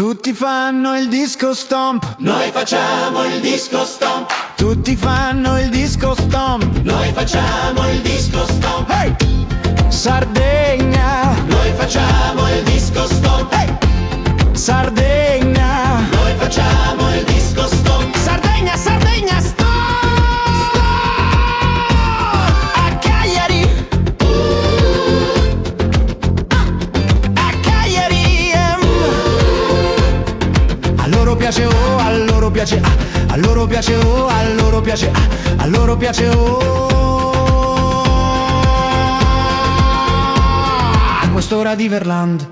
Tutti fanno il disco stomp, noi facciamo il disco stomp. tutti fanno il disco stomp. Noi facciamo il disco stomp. Hey! Sardegna, Noi facciamo il disco stomp. hey! Sardegna, Noi facciamo il disco stomp. Sardegna, Sardegna, stomp! A Cagliari, a Cagliari, a loro piace, oh, a loro piace, a loro piace, oh, a loro piace, a loro piace, oh. A quest'ora di Verland,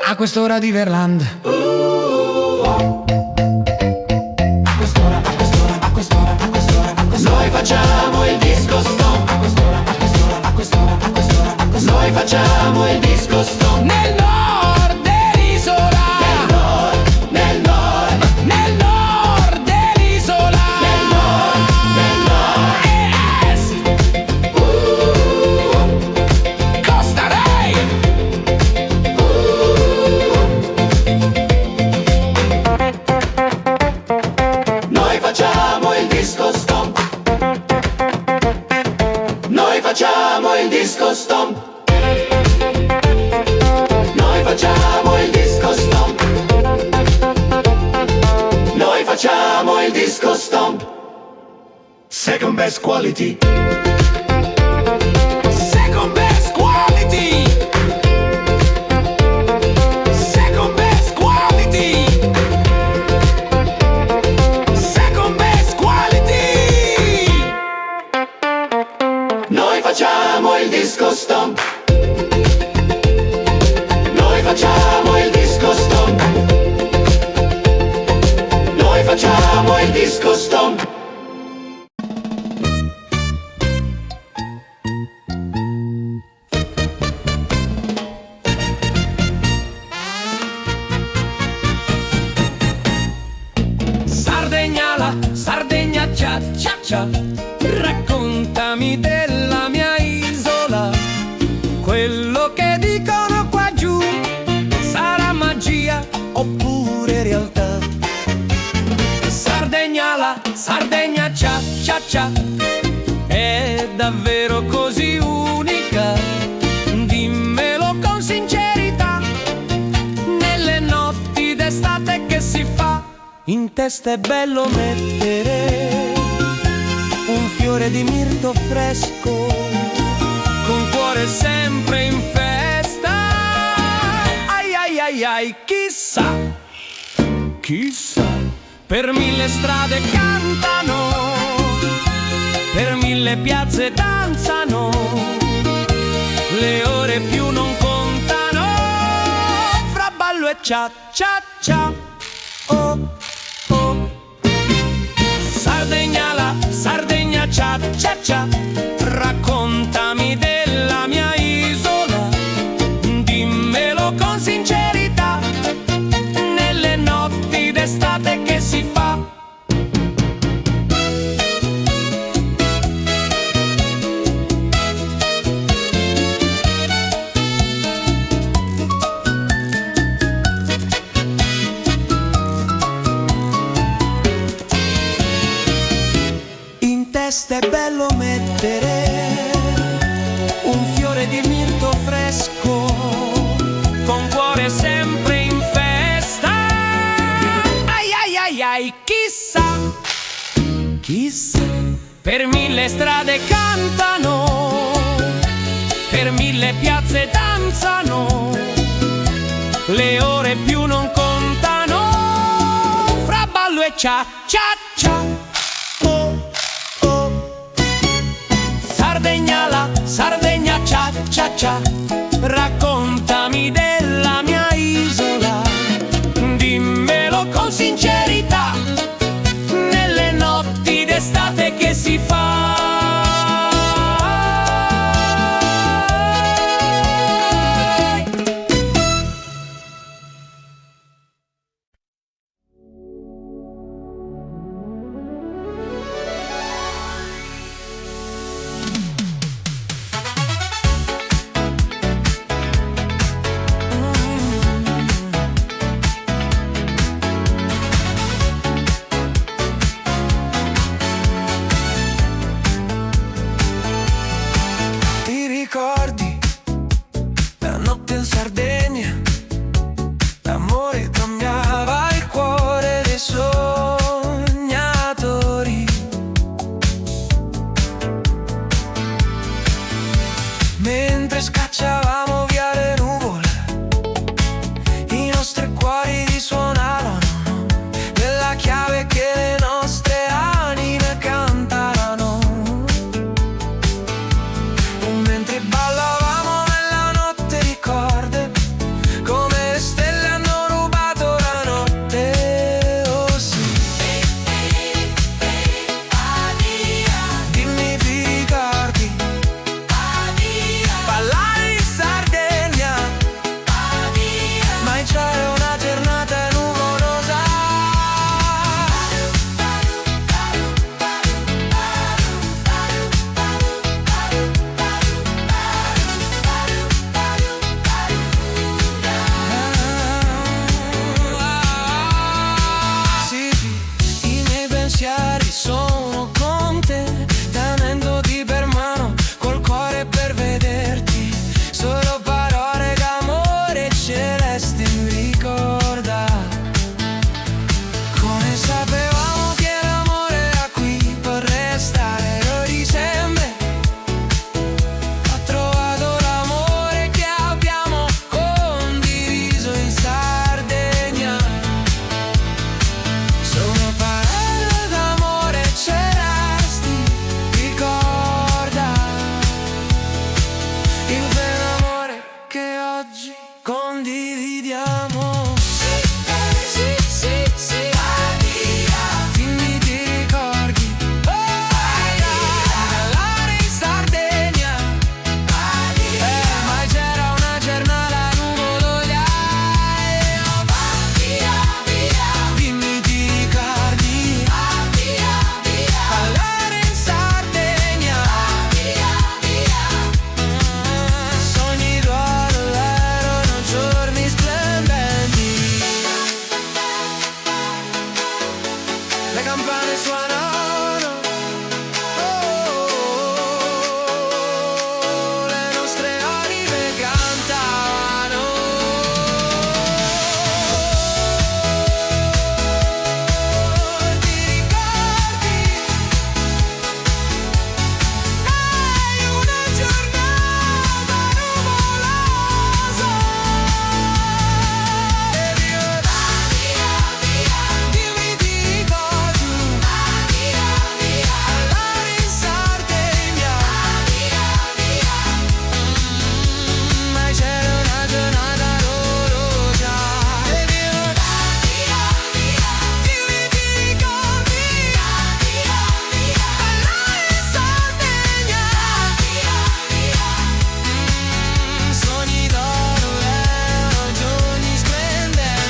a quest'ora di Verland, a quest'ora, a quest'ora, a quest'ora, a quest'ora, a quest'ora. Noi facciamo il disco stomp. A quest'ora, a quest'ora, a quest'ora, a quest'ora, a quest'ora. Noi facciamo il disco stomp. Nel nord dell'isola, Nel nord, nel nord dell'isola, nel nord, e a est, Costa Rey, Noi facciamo il disco stomp. Noi facciamo il disco stomp. Noi facciamo il disco stomp. Noi facciamo il disco stomp. Second best quality. second best quality, second best quality, second best quality. Noi facciamo il disco stomp. Noi facciamo il disco stomp. Noi facciamo il disco stomp. Sardegnala, Sardegna, cia cia cia, raccontami della mia isola. Quello che dicono qua giù sarà magia oppure realtà. Sardegnala, Sardegna, cia cia cia, è davvero così unica? Dimmelo con sincerità. Nelle notti d'estate che si fa, in testa è bello mettere un fiore di mirto fresco, con cuore sempre in festa. Ai ai ai ai, chissà, chissà, per mille strade cantano, per mille piazze danzano, le ore più non contano, fra ballo e cia cia cia. Oh, oh. Sardegnala, Sardegna, cia cia cia, raccontami della mia isola. Dimmelo con sincerità, nelle notti d'estate che si fa. In testa è bello mettere un fiore di mirto fresco, con cuore sempre in festa. Ai ai ai ai, chissà, chissà, per mille strade cantano, per mille piazze danzano, le ore più non contano, fra ballo e cia cia cia. Oh, oh. Sardegnala, Sardegna, cia cia cia, raccontami della mia isola. Dimmelo con sincerità, nelle notti d'estate che si fa. condividiamo. Sì, sì, sì, dimmi ti ricordi ballare in Sardegna, ma c'era una giornata nuvosa. Dimmi ti ricordi ballare in Sardegna. Sogni d'oro erano giorni splendenti. Le campane suonano, le nostre anime cantano. Ti ricordi? Hai una giornata nuvolosa. Ed io dimmi ti ricordi ballare in Sardegna. Ma c'era una giornata dolorosa. Ed io dimmi ti ricordi ballare in Sardegna. Sogni d'oro erano giorni splendenti.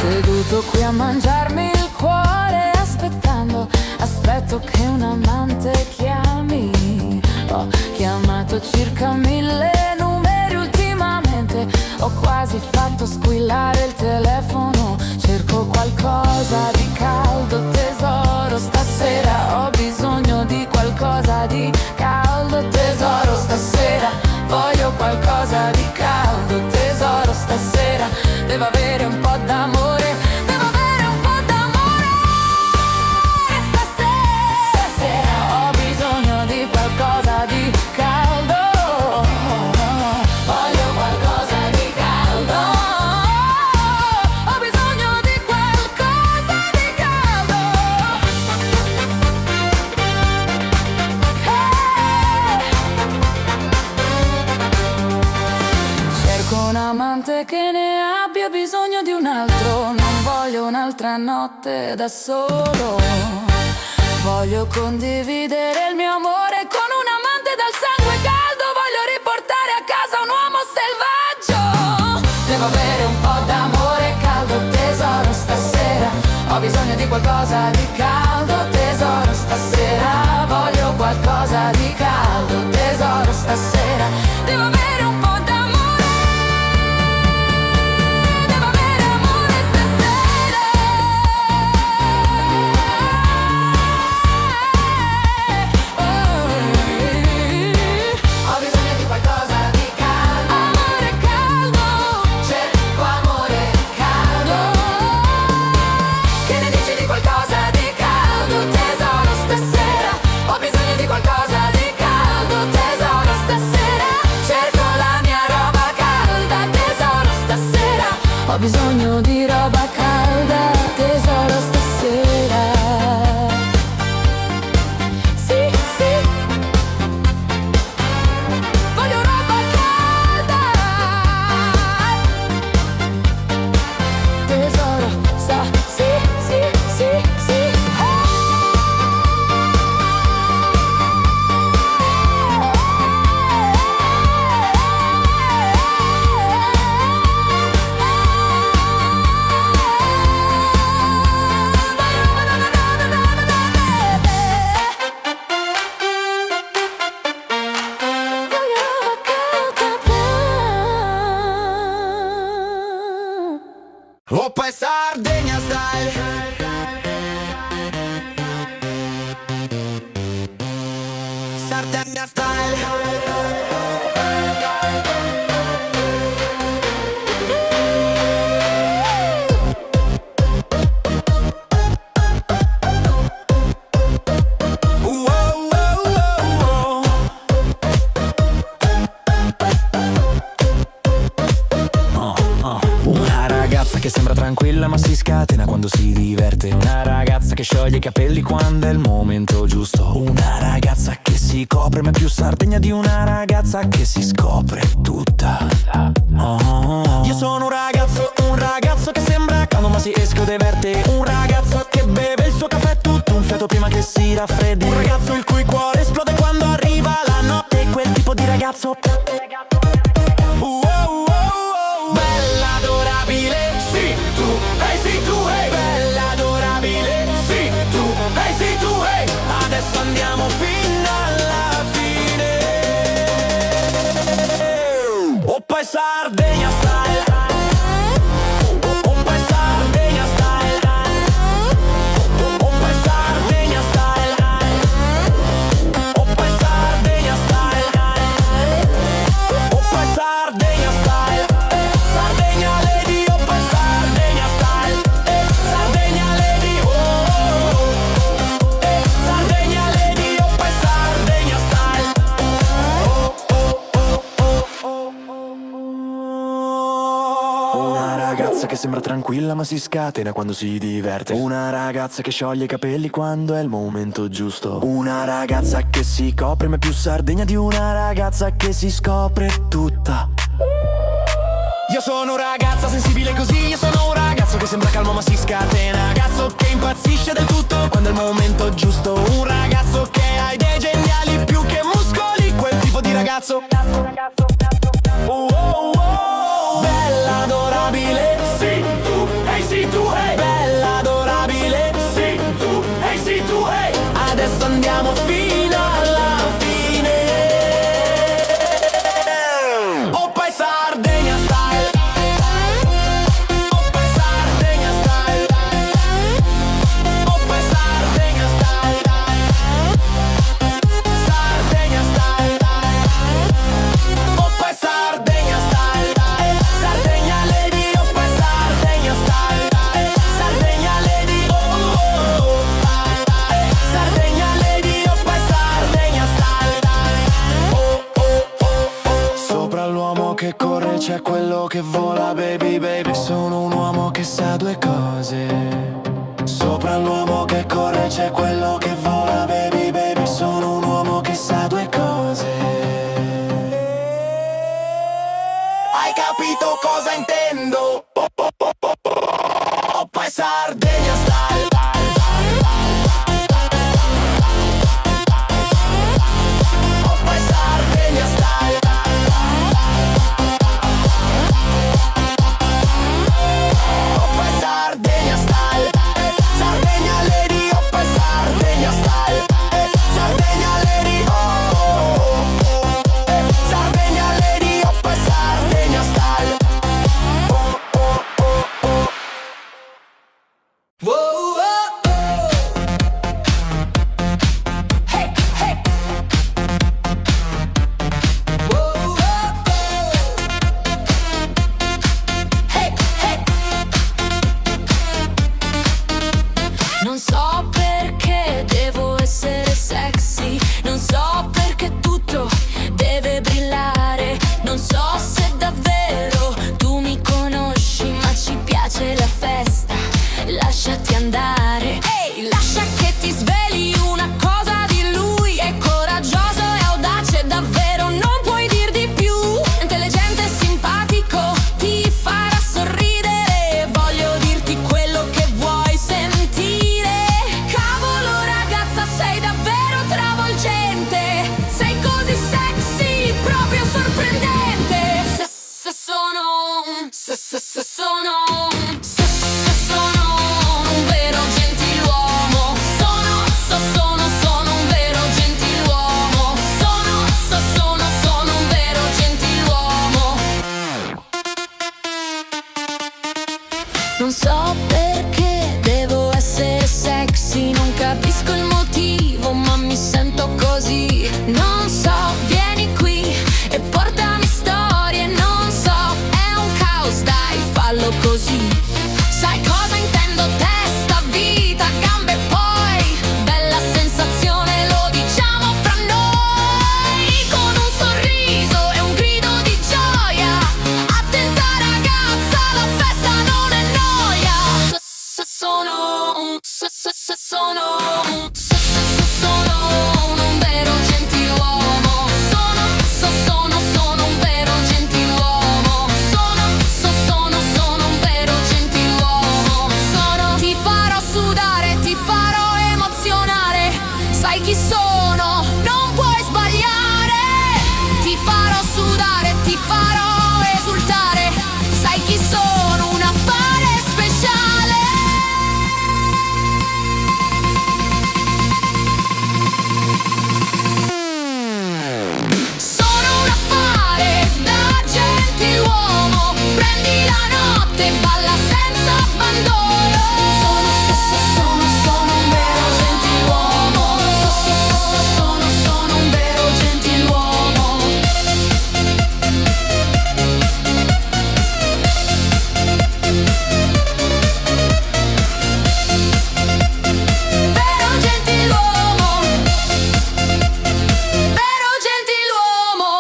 Seduto qui a mangiarmi il cuore, aspetto che un amante chiami. Ho chiamato circa 1000 numeri ultimamente, ho quasi fatto squillare il telefono. Cerco qualcosa di caldo, tesoro, stasera ho bisogno di qualcosa di caldo, tesoro, stasera voglio qualcosa di caldo, tesoro, stasera devo avere un po' d'amore, devo avere un po' d'amore. Stasera ho bisogno di qualcosa di caldo, voglio qualcosa di caldo, ho bisogno di qualcosa di caldo. Cerco un amante che ne abbia bisogno di un altro, non voglio un'altra notte da solo. Voglio condividere il mio amore con un amante dal sangue caldo, voglio riportare a casa un uomo selvaggio. Devo avere un po' d'amore caldo, tesoro, stasera ho bisogno di qualcosa di caldo, tesoro, stasera voglio qualcosa di caldo, tesoro, stasera devo avere un po' d'amore, devo avere amore stasera. Ho bisogno di qualcosa di caldo, amore caldo, cerco amore caldo. Che ne dici di qualcosa di caldo, tesoro? Una ragazza che sembra tranquilla ma si scatena quando si diverte. Una ragazza che scioglie i capelli quando è il momento giusto. Una ragazza che si copre ma è più sardegna di una ragazza che si scopre tutta. Io sono un ragazzo che sembra calmo ma si escludeverte. Un ragazzo che beve il suo caffè tutto un fiato prima che si raffreddi. Un ragazzo il cui cuore esplode quando arriva la notte. Quel tipo di ragazzo. Bella adorabile, sì tu, hey sì tu, hey. Bella adorabile, sì tu, hey sì tu, hey. Adesso andiamo fino alla fine. Oppa e Sardegna style. Oppa e Sardegna style. Oppa e Sardegna style. Oppa e Sardegna style. Oppa e Sardegna style. Sardegna lady, oppa e Sardegna style. Sardegna lady, oh, oh, oh. Sardegna lady, oppa e Sardegna style. Una ragazza che sembra tranquilla ma si scatena quando si diverte. Una ragazza che scioglie i capelli quando è il momento giusto. Una ragazza che si copre ma è più sardegna di una ragazza che si scopre tutta. Io sono un ragazzo sensibile così. Io sono un ragazzo che sembra calmo ma si scatena. Ragazzo che impazzisce del tutto quando è il momento giusto. Un ragazzo che ha idee geniali più che muscoli. Quel tipo di ragazzo. Oh, oh, oh. Bella adorabile, sì tu, hey sì tu, hey. Bella adorabile, sì tu, hey sì tu, hey. Adesso andiamo fino alla fine. Oppa e Sardegna style. Oppa e Sardegna style. Oppa e Sardegna style. Sardegna style. Oppa e Sardegna style. Sardegna lady, oppa e Sardegna style. Sardegna lady, oh, oh, oh. Sardegna lady, oppa e Sardegna style. Oh, oh, oh, oh. Sopra l'uomo che corre c'è quello che vola, baby, baby. Sono un uomo che sa due cose. Sopra l'uomo che corre c'è quello che vola, baby, baby. Sono un uomo che sa due cose. Hai capito cosa intendo? Oppa e Sardegna style. Oppa e Sardegna style. Oppa e Sardegna style. Sardegna lady, oppa e Sardegna. chi sono, non puoi sbagliare. Ti farò sudare, ti farò esultare. Sai chi sono, un affare speciale. Sono un affare da gentiluomo. Prendi la notte e balla senza abbandono. Sono un vero gentiluomo. Sono un vero gentiluomo. Vero gentiluomo. Vero gentiluomo.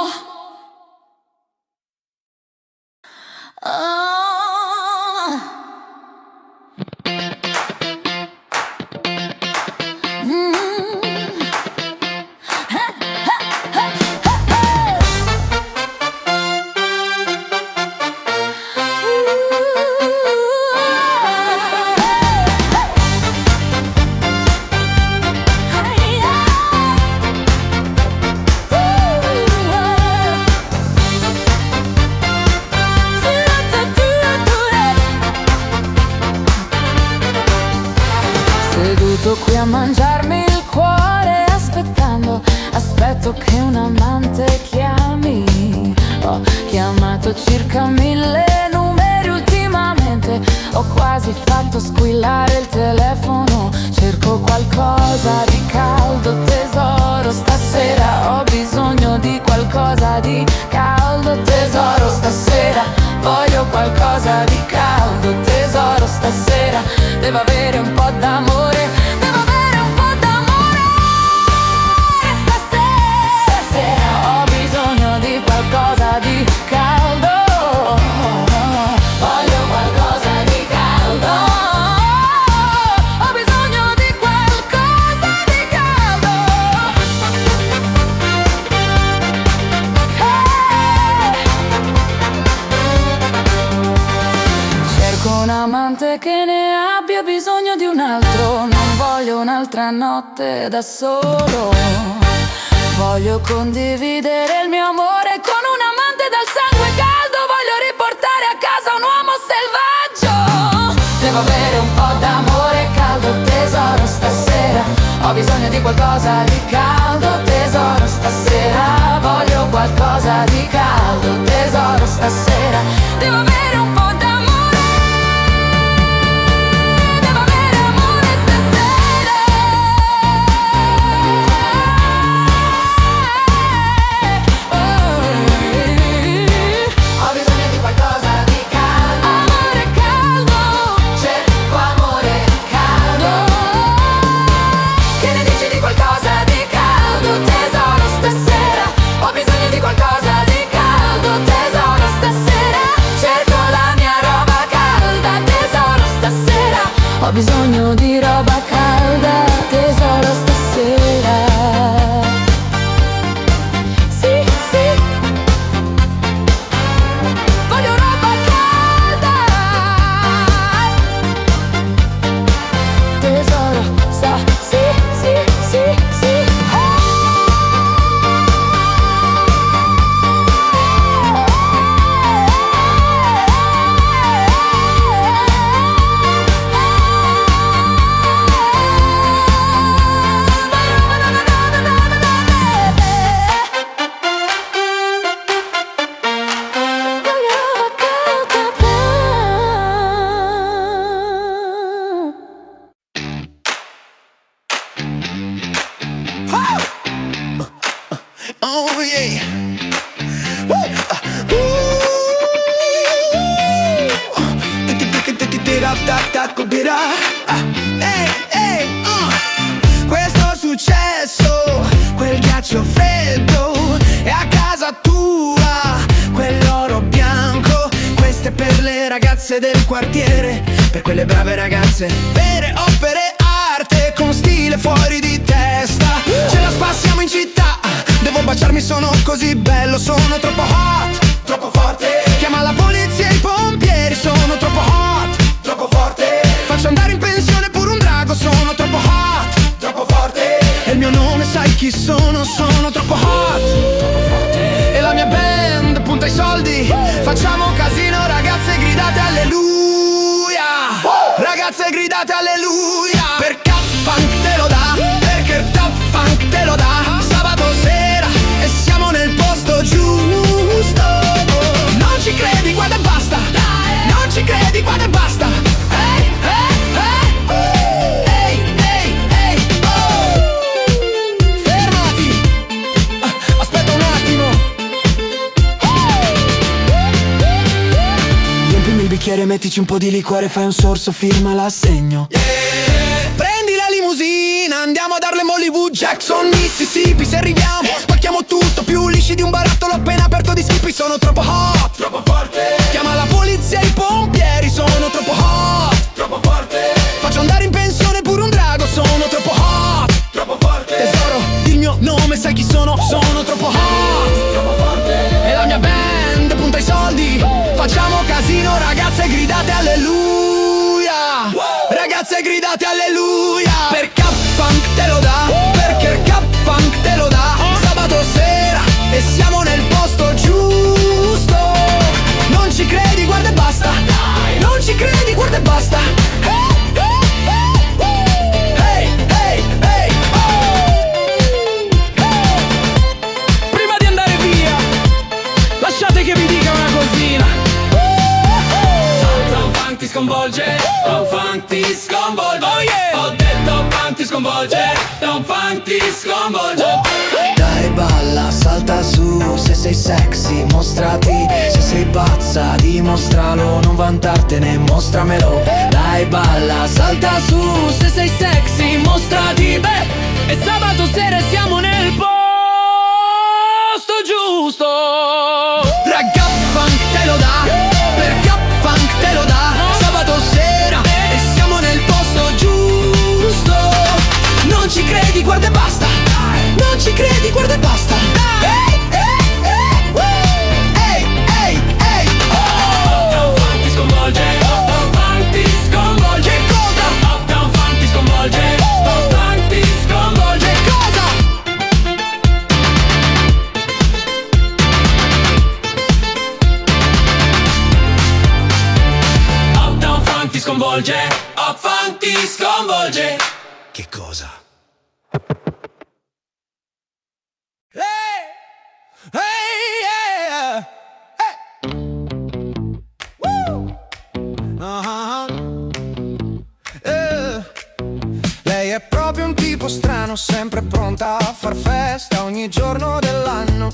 Seduto qui a mangiarmi il cuore, aspetto che un amante chiami. Ho chiamato circa 1000 numeri ultimamente, ho quasi fatto squillare il telefono. Cerco qualcosa di caldo, tesoro, stasera ho bisogno di qualcosa di caldo, tesoro, stasera voglio qualcosa di caldo, tesoro, stasera devo avere un po' d'amore, devo avere un po' d'amore. Stasera ho bisogno di qualcosa di caldo, voglio qualcosa di caldo, ho bisogno di qualcosa di caldo. Cerco un amante che ne abbia bisogno di un altro, non voglio un'altra notte da solo. Voglio condividere il mio amore con un amante dal sangue caldo, voglio riportare a casa un uomo selvaggio. Devo avere un po' d'amore caldo, tesoro, stasera ho bisogno di qualcosa di caldo, tesoro, stasera voglio qualcosa di caldo, tesoro, stasera devo avere un po' d'amore, devo avere amore stasera. Ho bisogno di qualcosa di caldo, amore caldo, cerco amore caldo. Che ne dici di qualcosa di caldo, tesoro, stasera? Ho bisogno di qualcosa di caldo, tesoro, stasera. Cerco la mia roba calda, tesoro, stasera. Ho bisogno di roba calda, tesoro, stasera. Sì, sì, voglio roba calda, tesoro, sì, sì, sì, sì. Oh yeah. Questo è successo, quel ghiaccio freddo è a casa tua, quell'oro bianco. Questo è per le ragazze del quartiere, per quelle brave ragazze, vere opere arte con stile fuori di testa. Ce la spassiamo in città, devo baciarmi, sono così bello, sono troppo hot, troppo forte. Chiama la polizia e i pompieri, sono troppo hot, troppo forte. Faccio andare in pensione pure un drago, sono troppo hot, troppo forte. E il mio nome nome, sai chi sono, sono troppo hot. E la mia band punta i soldi, facciamo casino, ragazze gridate alleluia. Ragazze gridate alleluia. Perché Funk te lo dà, perché il Top Funk te lo dà. Sabato sera e siamo nel posto giusto. Non ci credi, guarda e basta. Non ci credi, guarda e basta. Ehi, ehi, ehi, ehi, ehi, oh. Fermati, aspetta un attimo. Riempimi il bicchiere, mettici un po' di liquore, fai un sorso, firma l'assegno. Prendi la limousina, andiamo a darle Hollywood, Jackson, Mississippi. Se arriviamo, spacchiamo tutto, più lisci di un barattolo appena aperto di Skippy. Sono troppo hot, troppo forte. Chiama la polizia e i pompieri, sono troppo hot, troppo forte. Faccio andare in pensione pure un drago, sono troppo hot, troppo forte. Tesoro, il mio nome, sai chi sono, sono troppo hot, troppo forte. E la mia band punta i soldi, facciamo casino, ragazze gridate alleluia. Ragazze gridate alleluia. Perché Funk te lo dà, perché il K-Funk te lo dà. Sabato sera e siamo nel posto giusto. Non ci credi, guarda e basta. Non ci credi, guarda e basta. Hey, hey, hey, oh. Prima di andare via, lasciate che vi dica una cosina. Tom Funk ti sconvolge, Tom Funk ti sconvolge. Oh yeah! Ho detto Funk ti sconvolge, Tom Funk ti sconvolge. Dai balla, salta su, se sei sexy mostrati. Se sei pazza dimostralo, non vantartene, mostramelo. Dai balla, salta su, se sei sexy mostrati. Beh, e sabato sera siamo nel posto giusto. Raga Funk te lo dà, perché Funk te lo dà. Sabato sera e siamo nel posto giusto. Non ci credi, guarda e basta. Non ci credi, guarda e basta. Ehi, ehi, ehi, oh. Tom Funk ti sconvolge, Tom Funk ti sconvolge. Che cosa? Tom Funk ti sconvolge, Tom Funk ti sconvolge. Che cosa? Tom Funk ti sconvolge, Funk ti sconvolge. Che cosa? Hey, hey, yeah. Hey. Woo. Lei è proprio un tipo strano, sempre pronta a far festa ogni giorno dell'anno.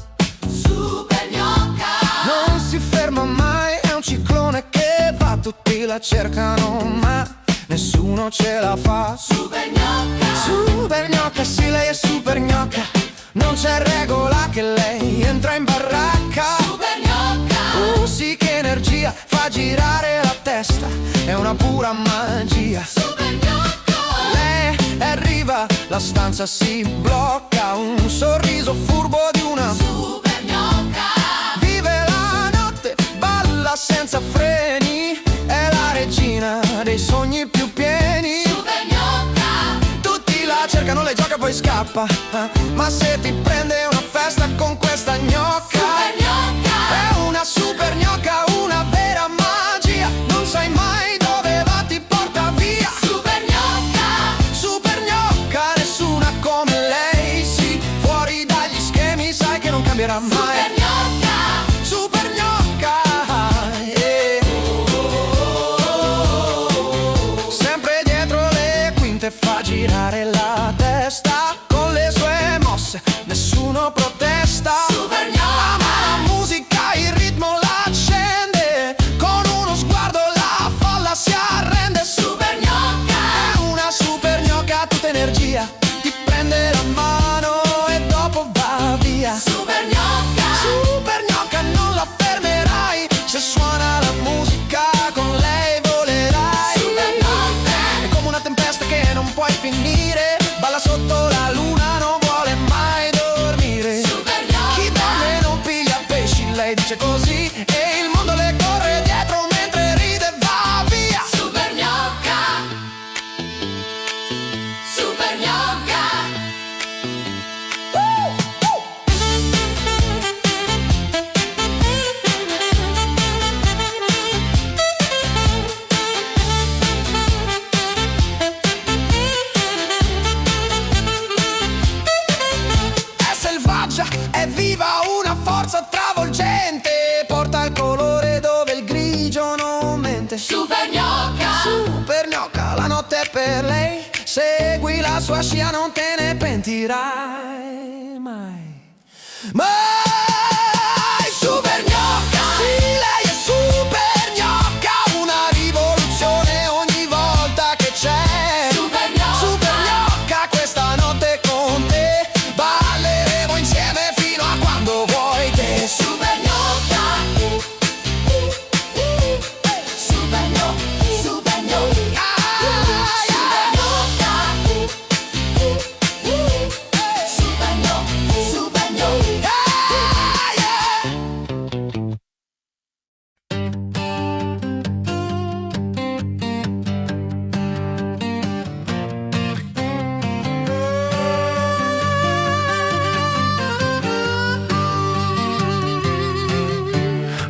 Super gnocca. Non si ferma mai, è un ciclone che va, tutti la cercano ma nessuno ce la fa. Super gnocca. Super gnocca, sì lei è super gnocca. Non c'è regola che lei entra in baracca. Super gnocca. Sì che energia, fa girare la testa, è una pura magia. Super gnocca. Lei arriva, la stanza si blocca, un sorriso furbo di una Super gnocca. vive la notte, balla senza freni, è la regina dei sogni più pieni. Super gnocca. Tutti la cercano, lei gioca poi scappa, ma se ti prende una festa con questa gnocca. Super gnocca. È una super gnocca, una vera magia, non sai mai dove va, ti porta via. Super gnocca. Super gnocca, nessuna come lei, sì, fuori dagli schemi, sai che non cambierà mai. Super gnocca. Super gnocca, yeah. Sempre dietro le quinte, fa girare la testa con le sue mosse, nessuno protesta. Super gnocca. Ama la musica, il ritmo la accende, con uno sguardo la folla si arrende. Super gnocca. È una super gnocca, tutta energia, ti prende la mano e dopo va via. Super gnocca. sua scia non te ne pentirai mai. Mai super gnocca, sì, lei è super gnocca, una rivoluzione ogni volta che c'è. Super gnocca, questa notte con te balleremo insieme fino a quando vuoi te. Super gnocca, super gnocca, super gnocca, super gnocca, super gnocca.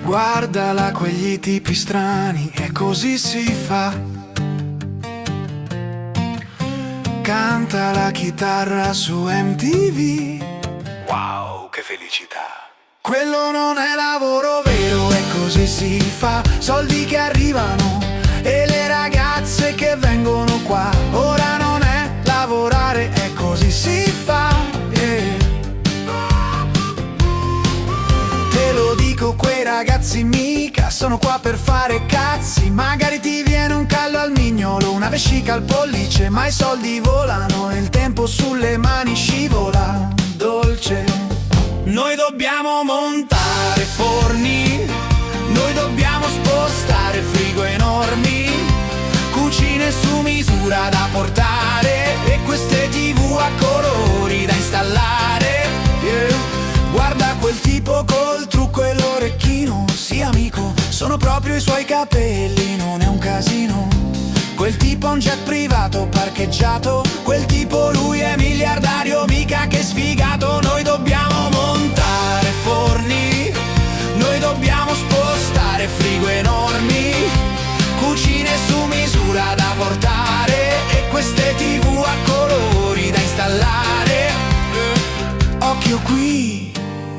Guardala quegli tipi strani e così si fa. Canta la chitarra su MTV. Wow, che felicità. Quello non è lavoro vero e così si fa. Soldi che arrivano e le ragazze che vengono qua. Ora non è lavorare e così si fa. Te lo dico, quei ragazzi mica sono qua per fare cazzi. Magari ti viene un callo al mignolo, una vescica al pollice, ma i soldi volano e il tempo sulle mani scivola dolce. Noi dobbiamo montare forni, noi dobbiamo spostare frigo enormi, cucine su misura da portare e queste TV a colori da installare. Guarda quel tipo col trucco e l'orecchino, sì amico, sono proprio i suoi capelli, non è un casino. Quel tipo ha un jet privato parcheggiato, quel tipo lui è miliardario, mica che sfigato. Noi dobbiamo montare forni, noi dobbiamo spostare frigo enormi, cucine su misura da portare e queste TV a colori da installare. Occhio qui,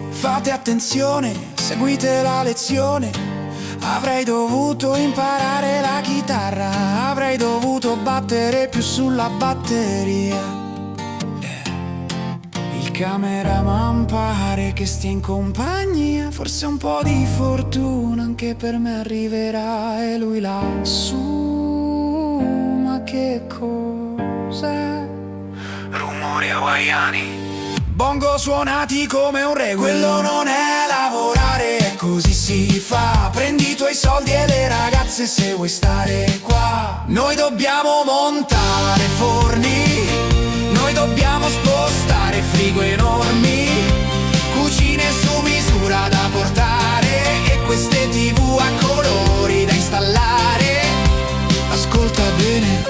fate attenzione, seguite la lezione. Avrei dovuto imparare la chitarra, avrei dovuto battere più sulla batteria. Il cameraman pare che stia in compagnia, forse un po' di fortuna anche per me arriverà. E lui lassù, ma che cos'è? Rumori hawaiani, bongo suonati come un re. Quello non è lavorare, è così si fa. Prendi i tuoi soldi e le ragazze se vuoi stare qua. Noi dobbiamo montare forni, noi dobbiamo spostare frigo enormi, cucine su misura da portare e queste TV a colori da installare. Ascolta bene,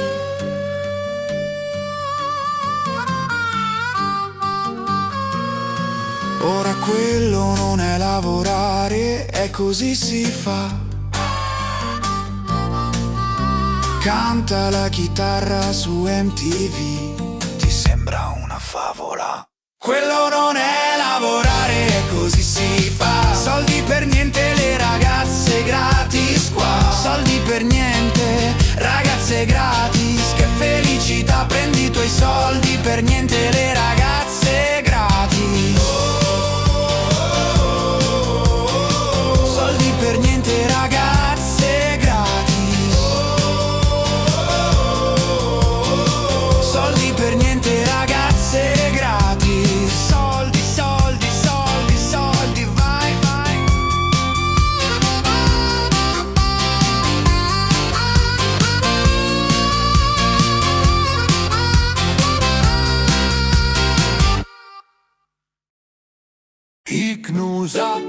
ora quello non è lavorare, è così si fa. Canta la chitarra su MTV, ti sembra una favola. Quello non è lavorare, è così si fa. Soldi per niente, le ragazze gratis qua. Soldi per niente, ragazze gratis. Che felicità, prendi i tuoi soldi per niente, le ragazze gratis. Soldi per niente, ragazze gratis. Soldi per niente, ragazze gratis. Soldi, soldi, soldi, soldi, vai, vai. Icnusa,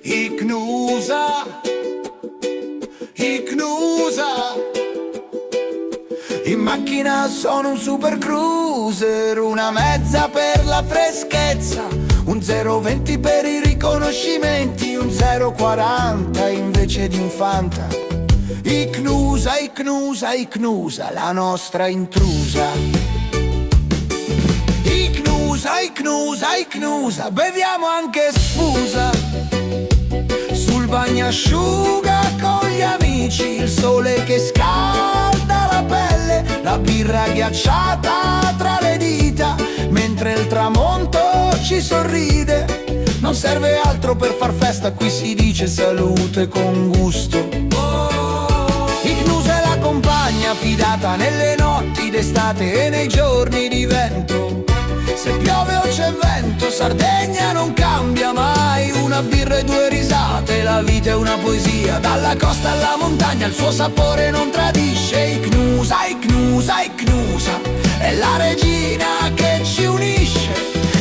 Icnusa, Icnusa. In macchina sono un super cruiser, una mezza per la freschezza, un 0,20 per i riconoscimenti, un 0,40 invece di un Fanta. Icnusa, Icnusa, Icnusa, la nostra intrusa. Icnusa, Icnusa, Icnusa, beviamo anche sfusa. Sul bagnasciuga con gli amici, il sole che scalda la nostra pelle, la birra ghiacciata tra le dita, mentre il tramonto ci sorride. Non serve altro per far festa, qui si dice salute con gusto. Ignus è la compagna fidata nelle notti d'estate e nei giorni di vento. Se piove o c'è vento, Sardegna non cambia mai. Una birra e due risate, la vita è una poesia. Dalla costa alla montagna il suo sapore non tradisce. Icnusa, Icnusa, Icnusa è la regina che ci unisce.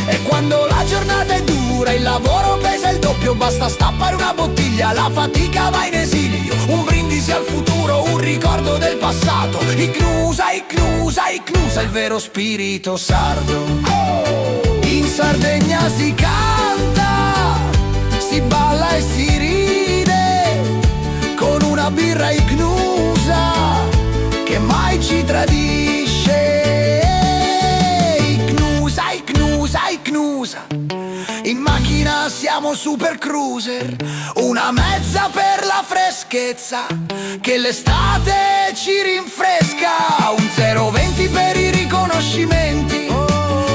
E quando la giornata è dura, il lavoro pesa il doppio, basta stappare una bottiglia, la fatica va in esilio. Un brindisi al futuro, un ricordo del passato. Icnusa, Icnusa, Icnusa, il vero spirito sardo. In Sardegna si canta, si balla e si ride, con una birra Icnusa che mai ci tradisce. Icnusa, Icnusa, Icnusa. In macchina siamo super cruiser, una mezza per la freschezza che l'estate ci rinfresca. Un 020 per i riconoscimenti,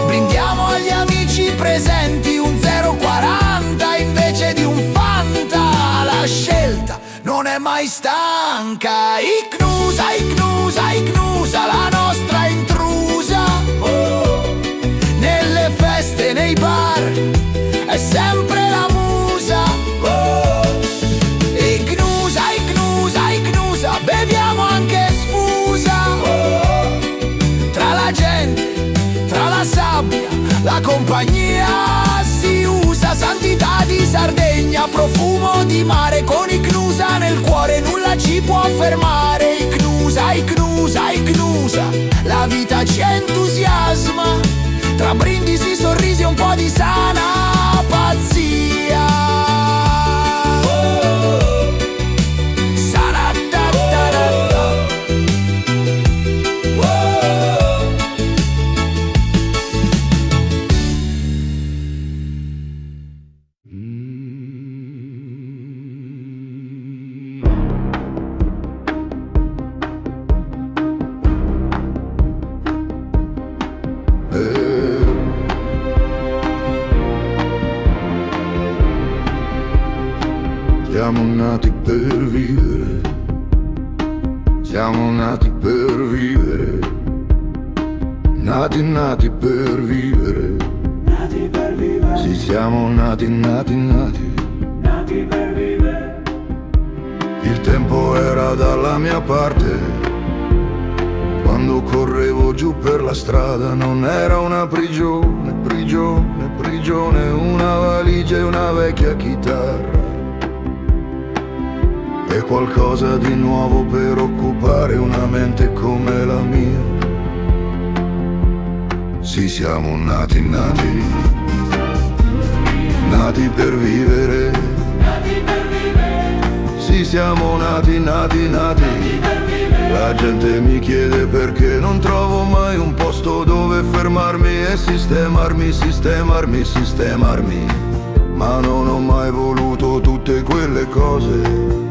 brindiamo agli amici presenti. Un 040 invece di un Fanta, la scelta non è mai stanca. Icnusa, Icnusa, Icnusa, la nostra intrusa. Nelle feste, nei bar, è sempre la musa. Icnusa, Icnusa, Icnusa, beviamo anche sfusa. Tra la gente, tra la sabbia, la compagnia si usa. Santità di Sardegna, profumo di mare, con Icnusa nel cuore nulla ci può fermare. Icnusa, Icnusa, Icnusa, la vita ci entusiasma. Tra brindisi, sorrisi e un po' di sana pazzia. Siamo nati per vivere, siamo nati per vivere, nati per vivere, sì, siamo nati per vivere. Il tempo era dalla mia parte, quando correvo giù per la strada. Non era una prigione, una valigia e una vecchia chitarra. È qualcosa di nuovo per occupare una mente come la mia. Sì, siamo nati per vivere. Sì, siamo nati. La gente mi chiede perché non trovo mai un posto dove fermarmi e sistemarmi. Ma non ho mai voluto tutte quelle cose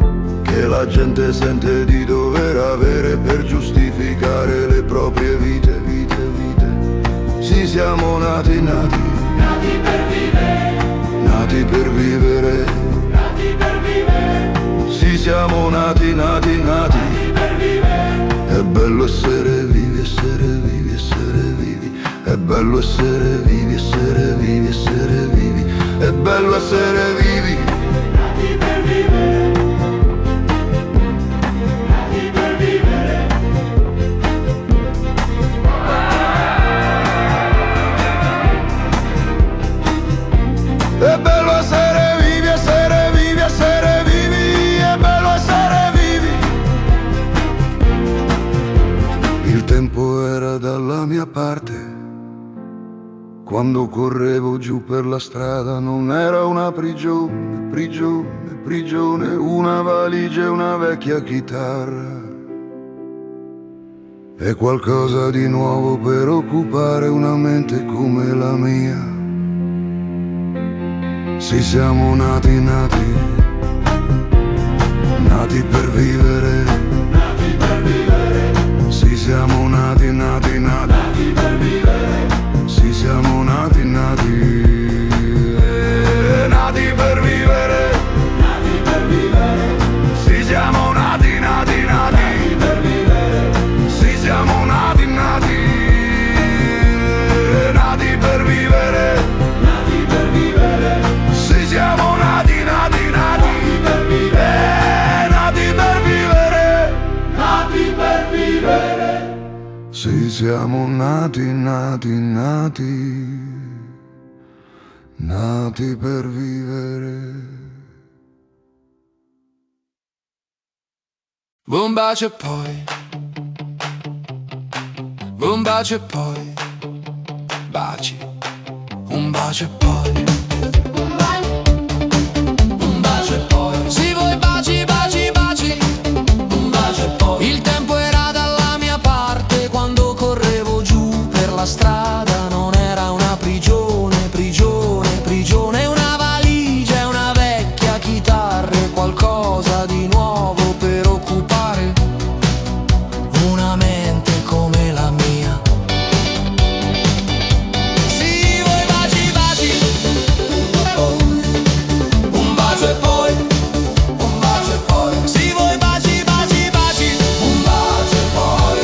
che la gente sente di dover avere per giustificare le proprie vite. Sì, siamo nati per vivere. Sì, siamo nati. È bello essere vivi. È bello essere vivi. È bello essere vivi. È bello essere vivi, essere vivi, è bello essere vivi. Il tempo era dalla mia parte, quando correvo giù per la strada. Non era una prigione, una valigia e una vecchia chitarra. È qualcosa di nuovo per occupare una mente come la mia. Sì, siamo nati per vivere. Sì, Sì, siamo nati, nati, nati, nati per vivere. Sì, siamo nati, nati, nati per vivere. Nati per vivere. Sì, siamo nati, nati, nati, nati per vivere. Sì, siamo nati, nati, nati per vivere. Nati per vivere. Sì, siamo nati, nati, nati, nati per vivere. Nati per vivere. Nati per vivere. Sì, siamo nati, nati, nati, nati per vivere. Un bacio e poi, un bacio e poi, baci, un bacio e poi, un bacio e poi, sì vuoi baci, baci, baci, un bacio e poi. Il tempo era dalla mia parte quando correvo giù per la strada, non era una prigione, prigione, prigione, una valigia, una vecchia chitarra e qualcosa di nuovo per occupare una mente come la mia. Sì, vuoi baci, baci, un bacio e poi, un bacio e poi. Sì, vuoi baci, baci, baci, un bacio e poi,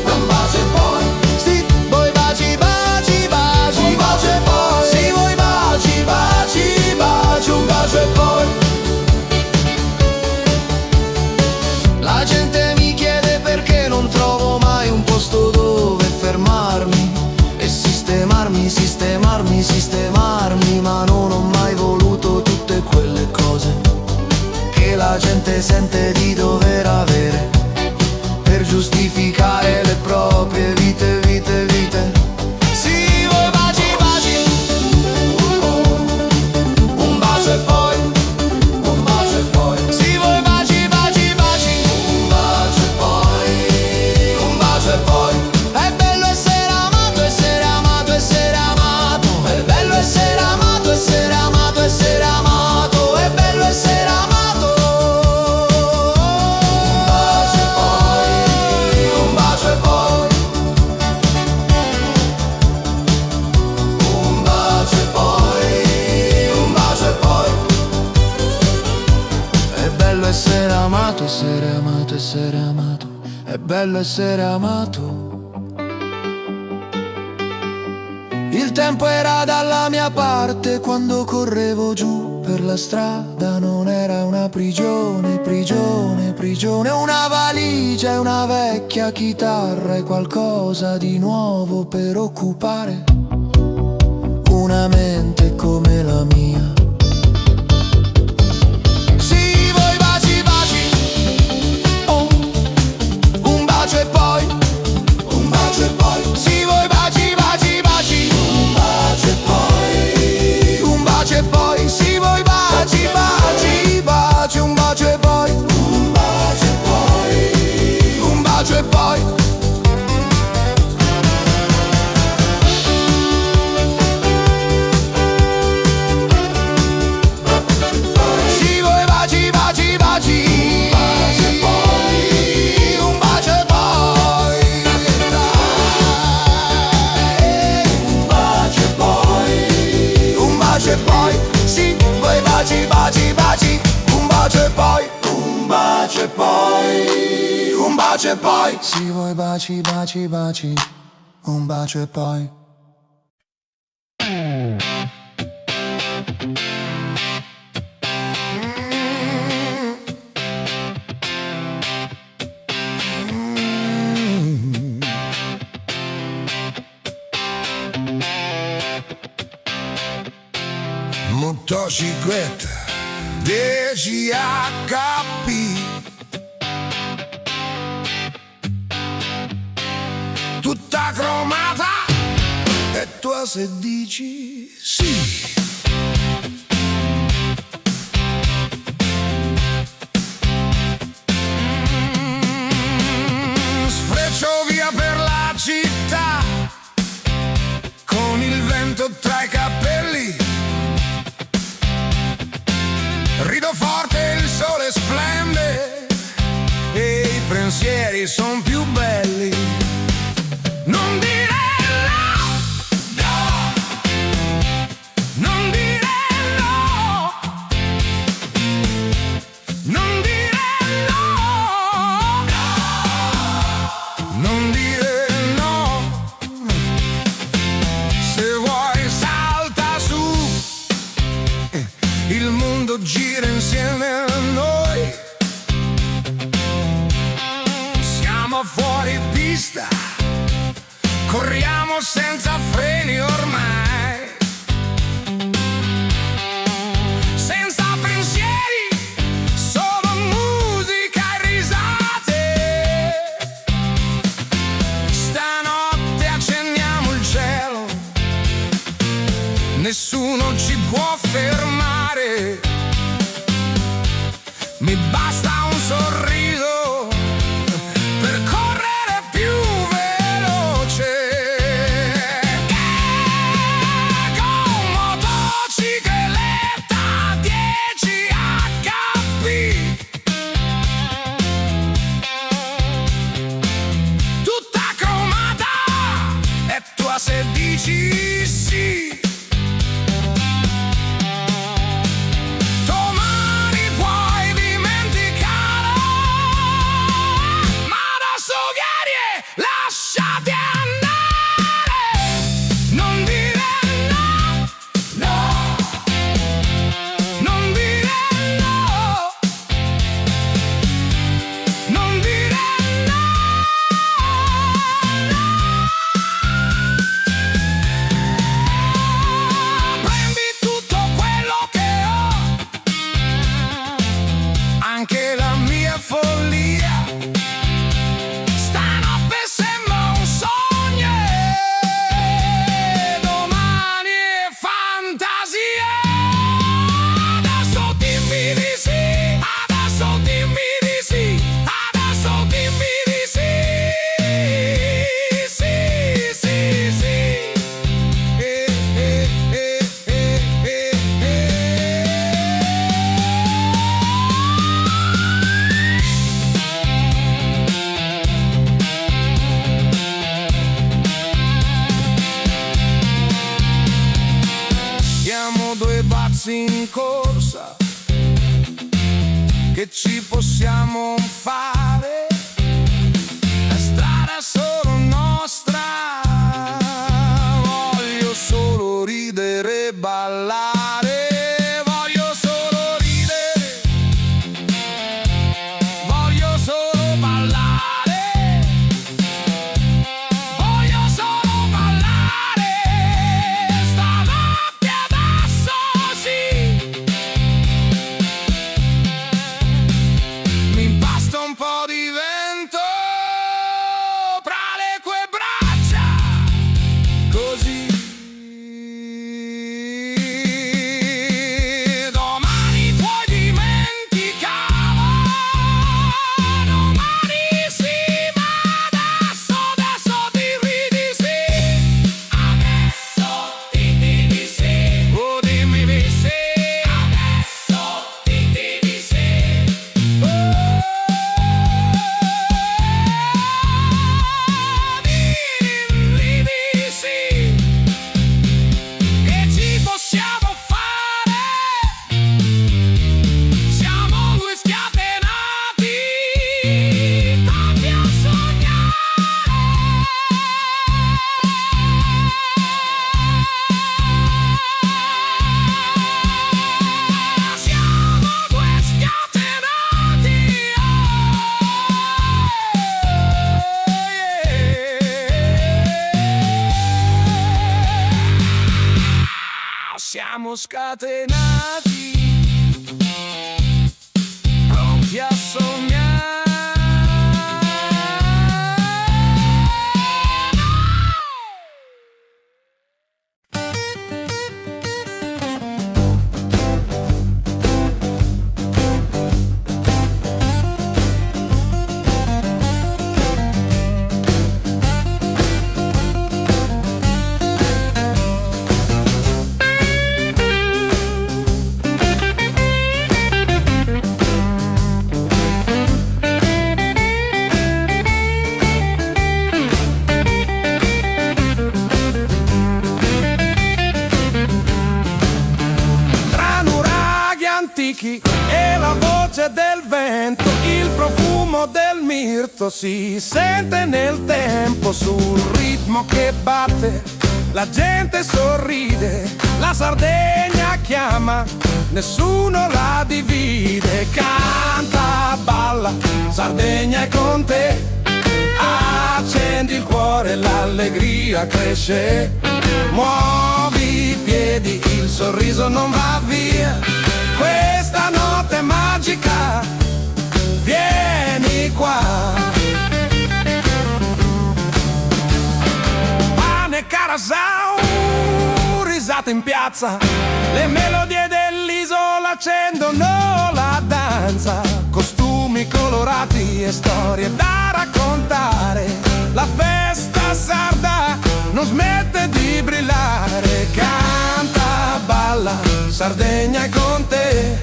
un bacio e poi. Sì, vuoi baci, baci, baci, un bacio e poi. Sì, vuoi baci, baci, baci, un bacio e poi. La gente mi chiede perché non trovo mai un posto dove fermarmi e sistemarmi, sistemarmi, sistemarmi, ma non ho mai voluto tutte quelle cose che la gente sente di dover avere per giustificare le proprie vite, vite, vite. Sì, vuoi baci, baci, un bacio e poi, un bacio e poi. Sì, vuoi baci, baci, baci, un bacio e poi, un bacio e poi. È bello essere amato, essere amato, essere amato. È bello essere amato, essere amato, essere amato. È bello essere amato. Un bacio e poi, un bacio e poi. Un bacio e poi, un bacio e poi. È bello essere amato, essere amato, essere amato. È bello essere amato. Il tempo era dalla mia parte quando correvo giù per la strada, non era una prigione, prigione, prigione, una valigia e una vecchia chitarra e qualcosa di nuovo per occupare una mente come la mia. Sì, vuoi baci, baci, oh, un bacio e poi, un bacio e poi. Sì, vuoi baci, baci, baci, un bacio e poi, un bacio e poi. Sì, vuoi baci, baci, baci, un bacio e poi, un bacio e poi, un bacio e poi. Sì, vuoi baci, baci, baci, un bacio e poi, un bacio e poi. Un bacio e poi, un bacio e poi. Sì, vuoi baci, baci, baci, un bacio e poi, un bacio e poi, un bacio e poi. Sì, vuoi baci, baci, baci, un bacio e poi. Motocicletta DGHP, tutta cromata, e tu se dici sì. Sfreccio via per la città con il vento tra i capelli, rido forte, il sole splende e i pensieri son più belli. nessuno ci può fermare. Mi basta un sorriso per correre più veloce. Che con motocicletta 10 HP. Tutta cromata e tua se dici sì. Lasciati andare, non dire no, no, non dire no, non dire no, no. Prendi tutto quello che ho, anche la mia follia. Siamo due pazzi in corsa, che ci possiamo fare? La strada è solo nostra, voglio solo ridere e ballare, voglio solo ridere, voglio solo ballare, voglio solo ballare. Stanotte adesso sì, mi impasta un po' di vento tra le tue braccia, così. Domani puoi dimenticare, domani sì, ma adesso ti ridi sì. Adesso ti ridi sì. Oh, dimmi di sì. Adesso ti ridi sì. Dimmi sì. Che ci possiamo fare? Siamo due scatenati, tanti a sognare. Siamo due scatenati, siamo scatenati, pronti a sognare. Tra nuraghi antichi e la voce del vento, il profumo del mirto si sente nel tempo. Sul ritmo che batte la gente sorride, la Sardegna chiama, nessuno la divide. Canta, balla, Sardegna è con te, accendi il cuore, l'allegria cresce. Muovi i piedi, il sorriso non va via. Questa notte magica, vieni qua. Pane Carasau, risate in piazza. Le melodie dell'isola accendono la danza, costumi colorati e storie da raccontare. La festa sarda non smette di brillare. Canta, balla, Sardegna è con te.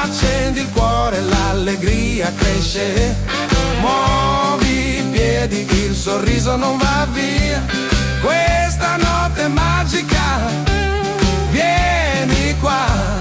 Accendi il cuore, l'allegria cresce. Muovi i piedi, il sorriso non va via. Questa notte è magica, vieni qua.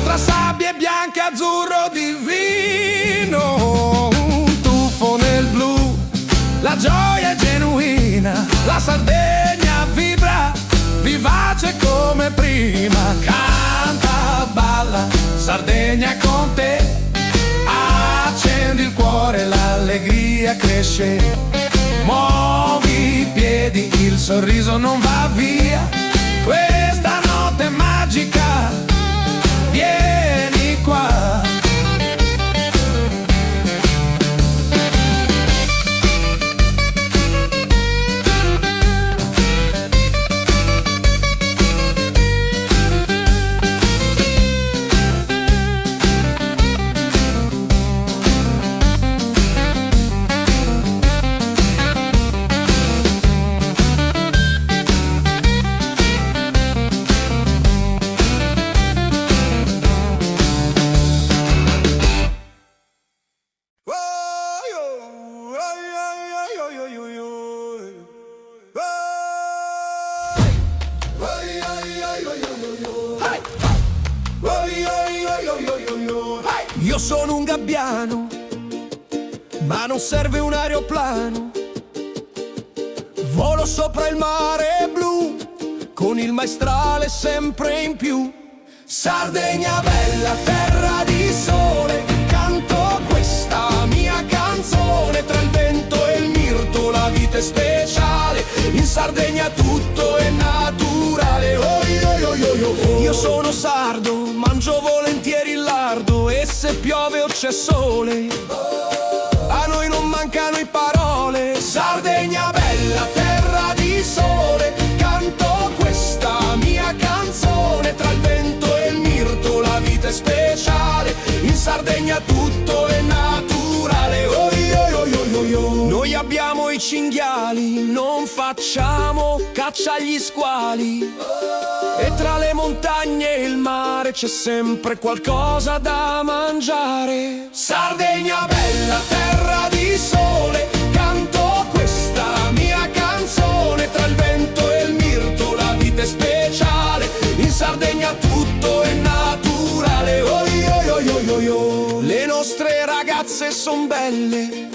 Tra sabbie bianche e azzurro divino, un tuffo nel blu, la gioia è genuina, la Sardegna vibra, vivace come prima. Canta, balla, Sardegna è con te. Accendi il cuore, l'allegria cresce. Muovi i piedi, il sorriso non va via. Questa notte è magica, vieni qua. Io sono un gabbiano, ma non serve un aeroplano. Volo sopra il mare blu, con il maestrale sempre in più. Sardegna bella, terra di sole, canto questa mia canzone. Tra il vento e il mirto la vita è speciale, in Sardegna tutto è naturale. Io sono sardo, mangio volentieri il lardo, e se piove o c'è sole, a noi non mancano i parole. Sardegna bella, terra di sole, canto questa mia canzone. Tra il vento e il mirto la vita è speciale, in Sardegna tutto è naturale. Noi abbiamo i cinghiali, non facciamo caccia agli squali, e tra le montagne e il mare c'è sempre qualcosa da mangiare. Sardegna bella, terra di sole, canto questa mia canzone. Tra il vento e il mirto la vita è speciale, in Sardegna tutto è naturale. Le nostre ragazze son belle,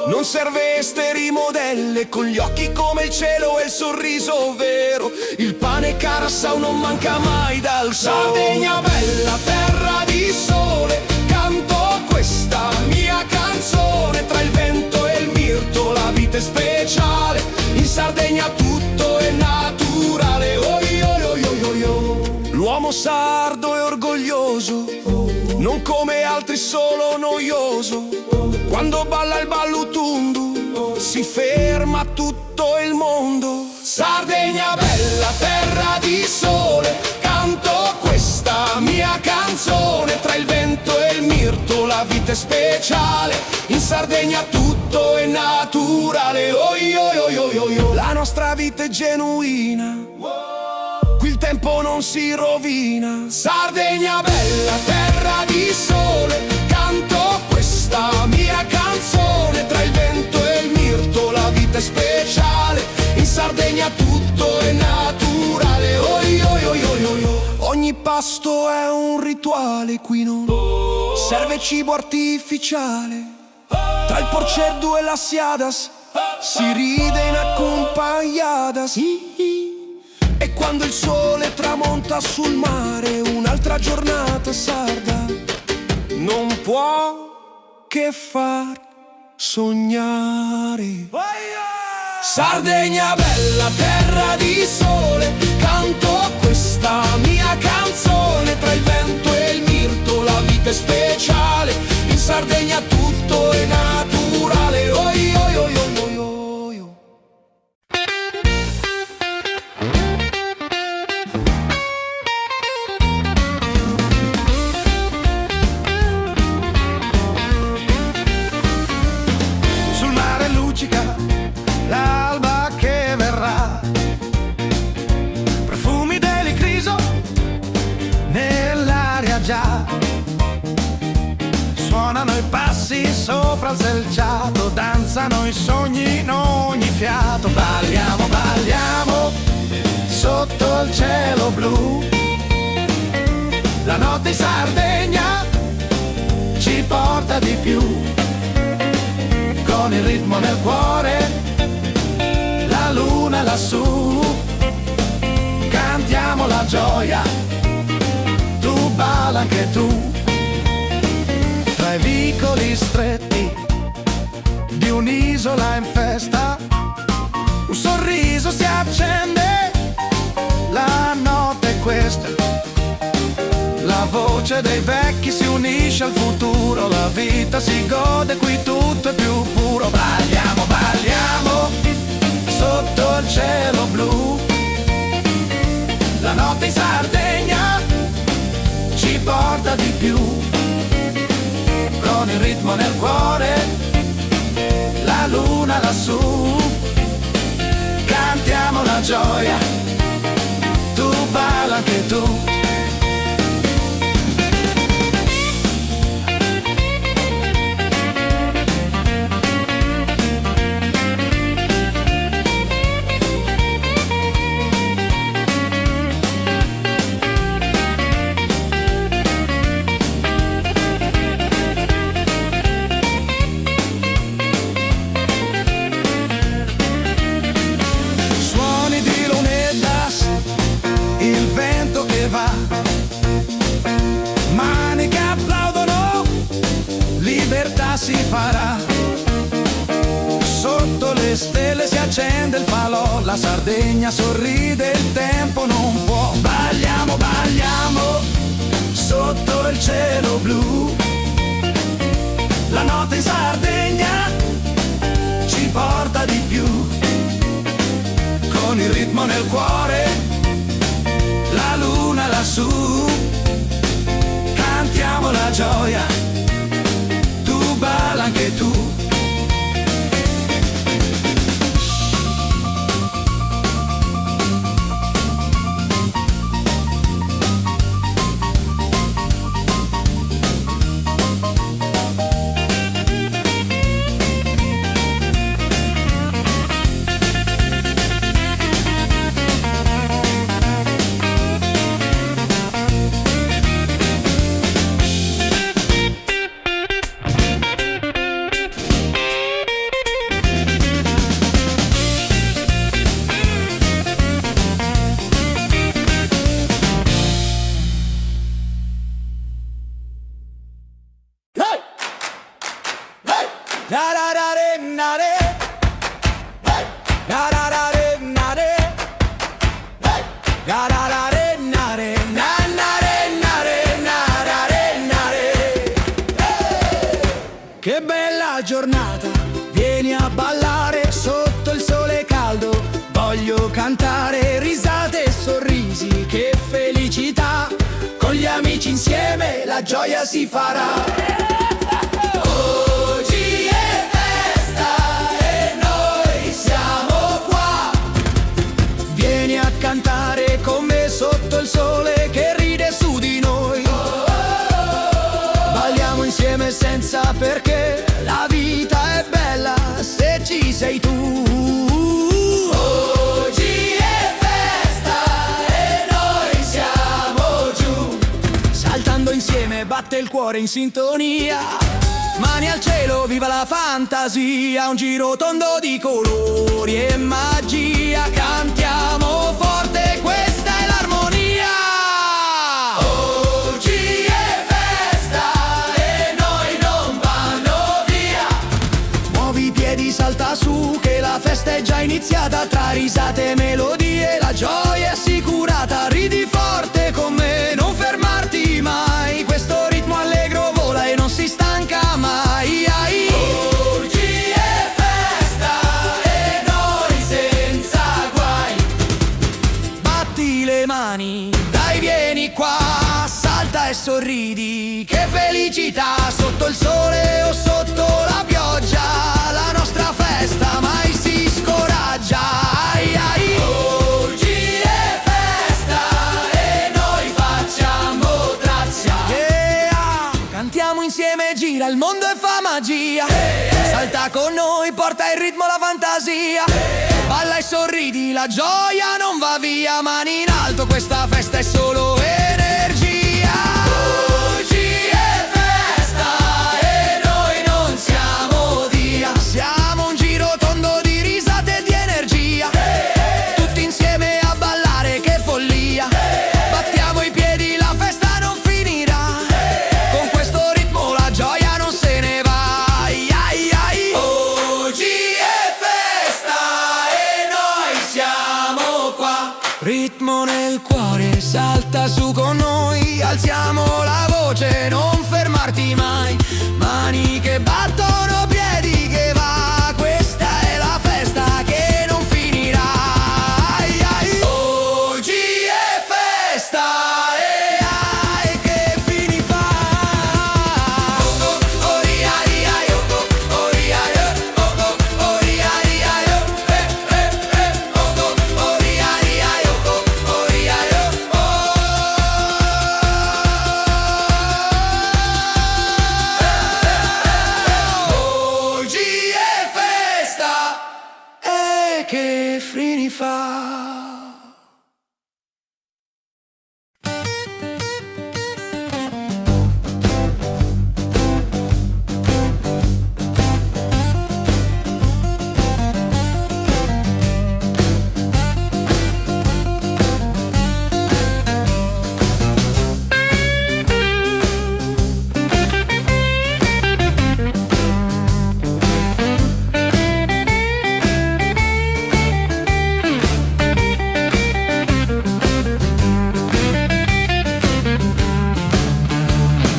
non serve esteri modelle, con gli occhi come il cielo e il sorriso vero. Il pane carassau non manca mai dal Sardegna bella, terra di sole, canto questa mia canzone. Tra il vento e il mirto la vita è speciale, in Sardegna tutto è naturale. L'uomo sardo è orgoglioso, non come altri solo noioso. Quando balla il ballutundu si ferma tutto il mondo. Sardegna bella, terra di sole, canto questa mia canzone. Tra il vento e il mirto la vita è speciale, in Sardegna tutto è naturale. La nostra vita è genuina, qui il tempo non si rovina. Sardegna bella, terra di sole, canto questa mia canzone. Tra il vento e il mirto la vita è speciale, in Sardegna tutto è naturale. Ogni pasto è un rituale, qui non serve cibo artificiale. Tra il porceddu e la siadas Si ride in accompagnata, sì. E quando il sole tramonta sul mare, un'altra giornata sarda non può che far sognare. Sardegna bella, terra di sole, canto questa mia canzone. Tra il vento e il mirto la vita è speciale, in Sardegna tutto è naturale. Oi, oi, oi, oi, oi, oi. Sul mare luccica l'alba che verrà, profumi dell'icriso nell'aria già. Suonano i passi sopra il selciato, danzano i sogni in ogni fiato. Balliamo, balliamo sotto il cielo blu. La notte in Sardegna ci porta di più, con il ritmo nel cuore, la luna lassù. Cantiamo la gioia, tu balla anche tu. Tra i vicoli stretti di un'isola in festa, un sorriso si accende, la notte è questa. La voce dei vecchi si unisce al futuro, la vita si gode, qui tutto è più puro. Balliamo, balliamo sotto il cielo blu. La notte in Sardegna ci porta di più, con il ritmo nel cuore, la luna lassù. Cantiamo la gioia, tu balla anche tu. Mani che applaudono, libertà si farà. Sotto le stelle si accende il falò, la Sardegna sorride, il tempo non può. Balliamo, balliamo sotto il cielo blu. La notte in Sardegna ci porta di più, con il ritmo nel cuore, la luna lassù. Cantiamo la gioia, tu balla anche tu. Che bella giornata, vieni a ballare sotto il sole caldo. Voglio cantare, risate e sorrisi, che felicità. Con gli amici insieme la gioia si farà. Oggi è festa e noi siamo qua. Vieni a cantare con me sotto il sole che ride su di noi. Balliamo insieme senza perché, la vita è bella se ci sei tu. Oggi è festa e noi siamo giù, saltando insieme batte il cuore in sintonia. Mani al cielo, viva la fantasia, un giro tondo di colori e magia. Cantiamo forte, questa è l'armonia. Oggi è festa e noi non vanno via. Muovi i piedi, salta su, che la festa è già iniziata. Tra risate e melodie la gioia è assicurata. Ridi forte con me, non fermarti mai. Questo ritmo allegro vola e non si stanca mai. Oggi è festa e noi senza guai. Batti le mani, dai vieni qua. Salta e sorridi, che felicità. Sotto il sole o sotto la pioggia, la nostra festa mai si scoraggia. Oggi è festa e noi facciamo traccia. Yeah! Cantiamo insieme, gira il mondo e fa magia. Salta con noi, porta il ritmo, la fantasia. Balla e sorridi, la gioia non va via. Mani in alto, questa festa è solo energia. Oggi è festa e noi non siamo via. Siamo un giro tondo di risate e di energia. Tutti insieme a ballare, che follia. Battiamo i piedi, la festa non finirà. Con questo ritmo la gioia non se ne va. Oggi è festa e noi siamo qua. Ritmo nel cuore, salta su con noi. Alziamo la voce, non fermarti mai. Mani che battono, piedi che va. Questa è la festa che non finirà. Oggi è festa e che fini fa. Oggi è festa e che fini fa.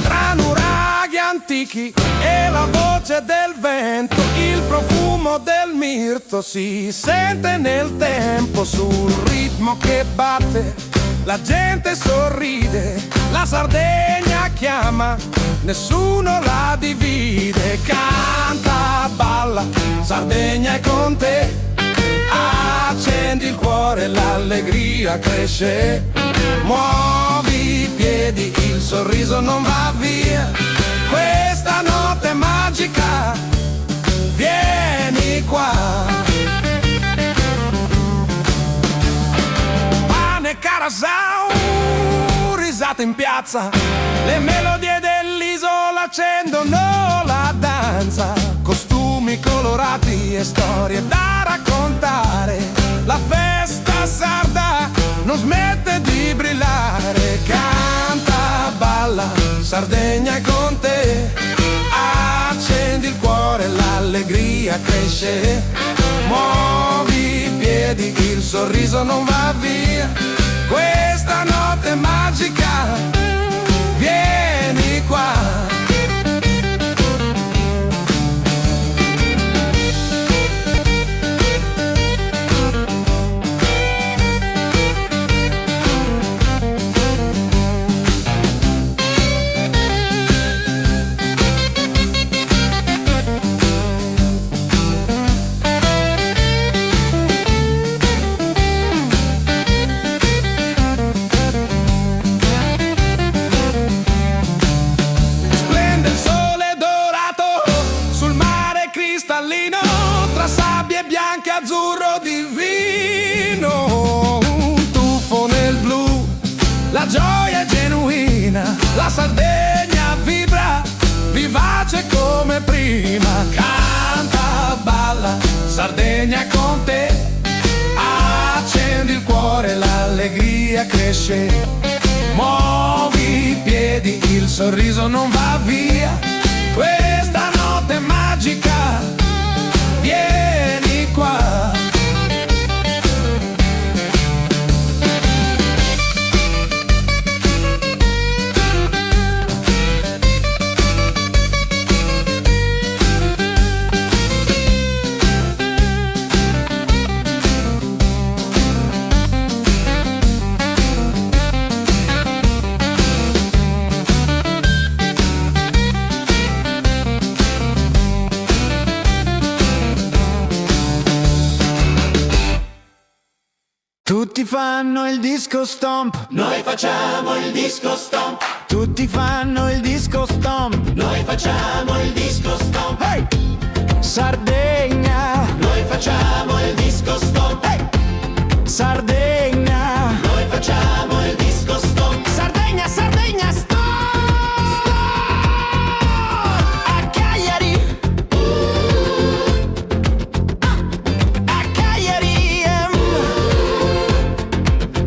Tra nuraghi antichi e la voce del vento, il profumo del mirto si sente nel tempo. Sul ritmo che batte la gente sorride, la Sardegna chiama, nessuno la divide. Canta, balla, Sardegna è con te. Accendi il cuore, l'allegria cresce. Muovi i piedi, il sorriso non va via. Questa notte è magica, vieni qua. Pane carasau, risate in piazza. Le melodie dell'isola accendono la danza. Costumi colorati e storie da raccontare. La festa sarda non smette di brillare. Canta, balla, Sardegna è con te. Accendi il cuore, l'allegria cresce. Muovi i piedi, il sorriso non va via. Questa notte è magica, vieni qua. Azzurro divino, un tuffo nel blu, la gioia è genuina, la Sardegna vibra, vivace come Sardegna con te, accendi il cuore, l'allegria cresce. Muovi i piedi, il sorriso non va via. Questa notte è magica, vieni qua. Tutti fanno il disco stomp, Noi facciamo il disco stomp, tutti fanno il disco stomp. noi facciamo il disco stomp, Hey! Sardegna, noi facciamo il disco stomp, hey! Sardegna, noi facciamo il disco stomp. Sardegna, Sardegna, sto a Cagliari, a Cagliari.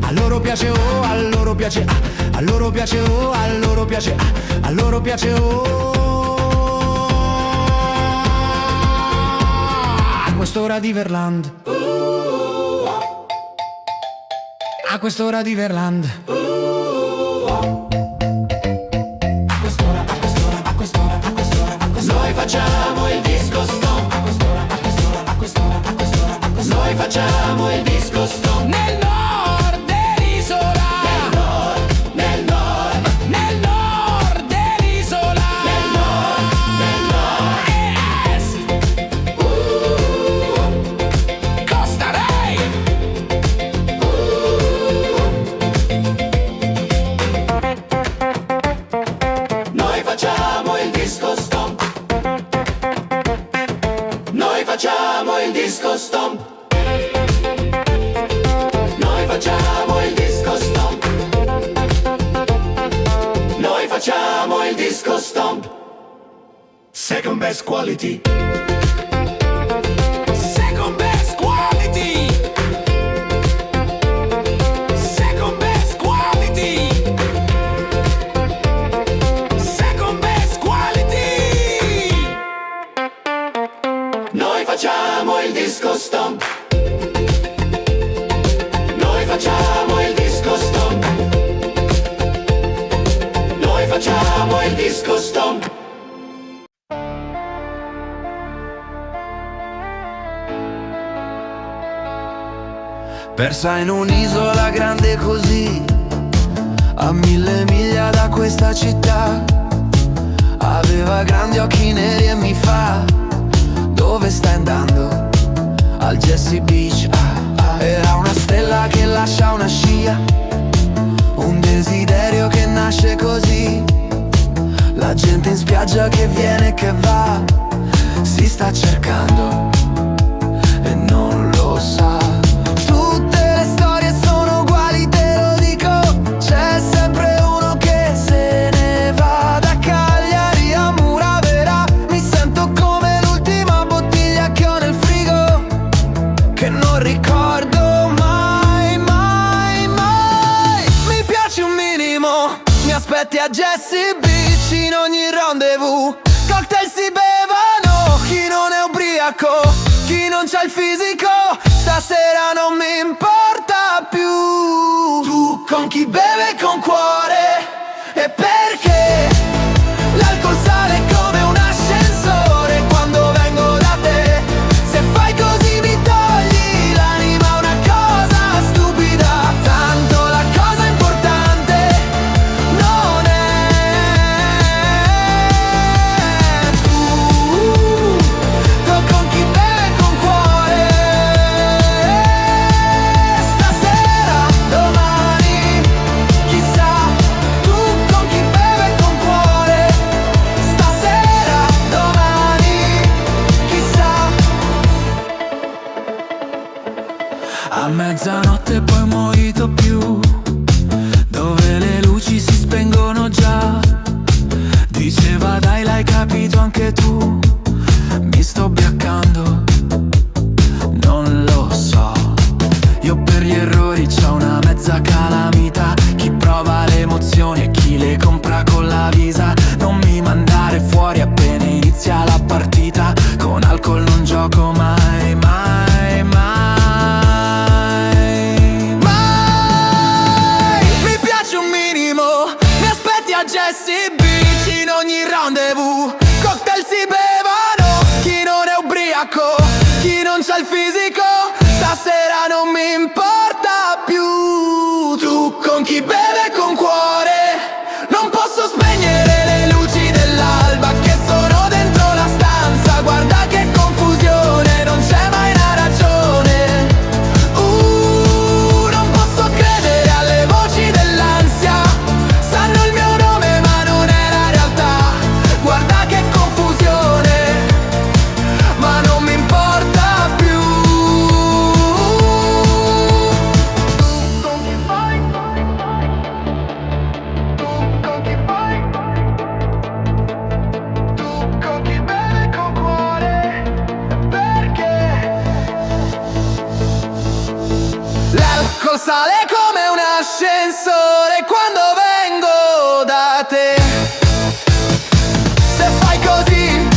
A loro piace, oh, a loro piace, a loro piace, oh, a loro piace, a loro piace, oh. A quest'ora di Verland, a quest'ora di Verland. Noi facciamo il disco stomp, noi facciamo il disco stomp. Nel nord dell'isola, Nel nord, nel nord dell'isola, e a est, Costa Ray. noi facciamo il disco stomp, noi facciamo il disco stomp, noi facciamo il disco stomp, noi facciamo il disco stomp. Second best quality, Second best quality, second best quality, second best quality. noi facciamo il disco stomp, noi facciamo il disco stomp, noi facciamo il disco stomp. Persa in un'isola grande così, a 1000 miglia da questa città. Aveva grandi occhi neri e mi fa: dove stai andando? Al Jesse Beach. Era una stella che lascia una scia, un desiderio che nasce così. La gente in spiaggia che viene e che va, si sta cercando e non lo sa. Tutte le storie sono uguali, te lo dico. C'è sempre uno che se ne va. Da Cagliari a Muravera mi sento come l'ultima bottiglia che ho nel frigo, che non ricordo mai, mai, mai. Mi piaci un minimo, mi aspetti a Jesse Beach in ogni rendezvous. Cocktail si bevano, chi non è ubriaco, chi non c'ha il fisico, stasera non mi importa più. Tu con chi beve con cuore, e perché l'alcol sale come un ascensore quando vengo da te. Se fai così mi togli l'anima, una cosa stupida. Tanto la cosa importante non è tu con chi beve con cuore. Stasera, domani, chissà. Tu con chi beve con cuore. Stasera, domani, chissà. A mezzanotte poi un mojito più, dove le luci si spengono già. Diceva dai, l'hai capito anche tu, mi sto ubriacando. stasera non mi importa più. Tu con chi beve con cuore, non posso spegnere le luci dell'alba che sono dentro la stanza. Guarda che confusione, non c'è mai una ragione. Non posso credere alle voci dell'ansia. Sanno il mio nome ma non è la realtà. Guarda che confusione, ma non mi importa più. Tu con chi vai? Tu con chi vai? Tu con chi beve con cuore? Perché? L'alcol sale come un ascensore quando vengo da te. Se fai così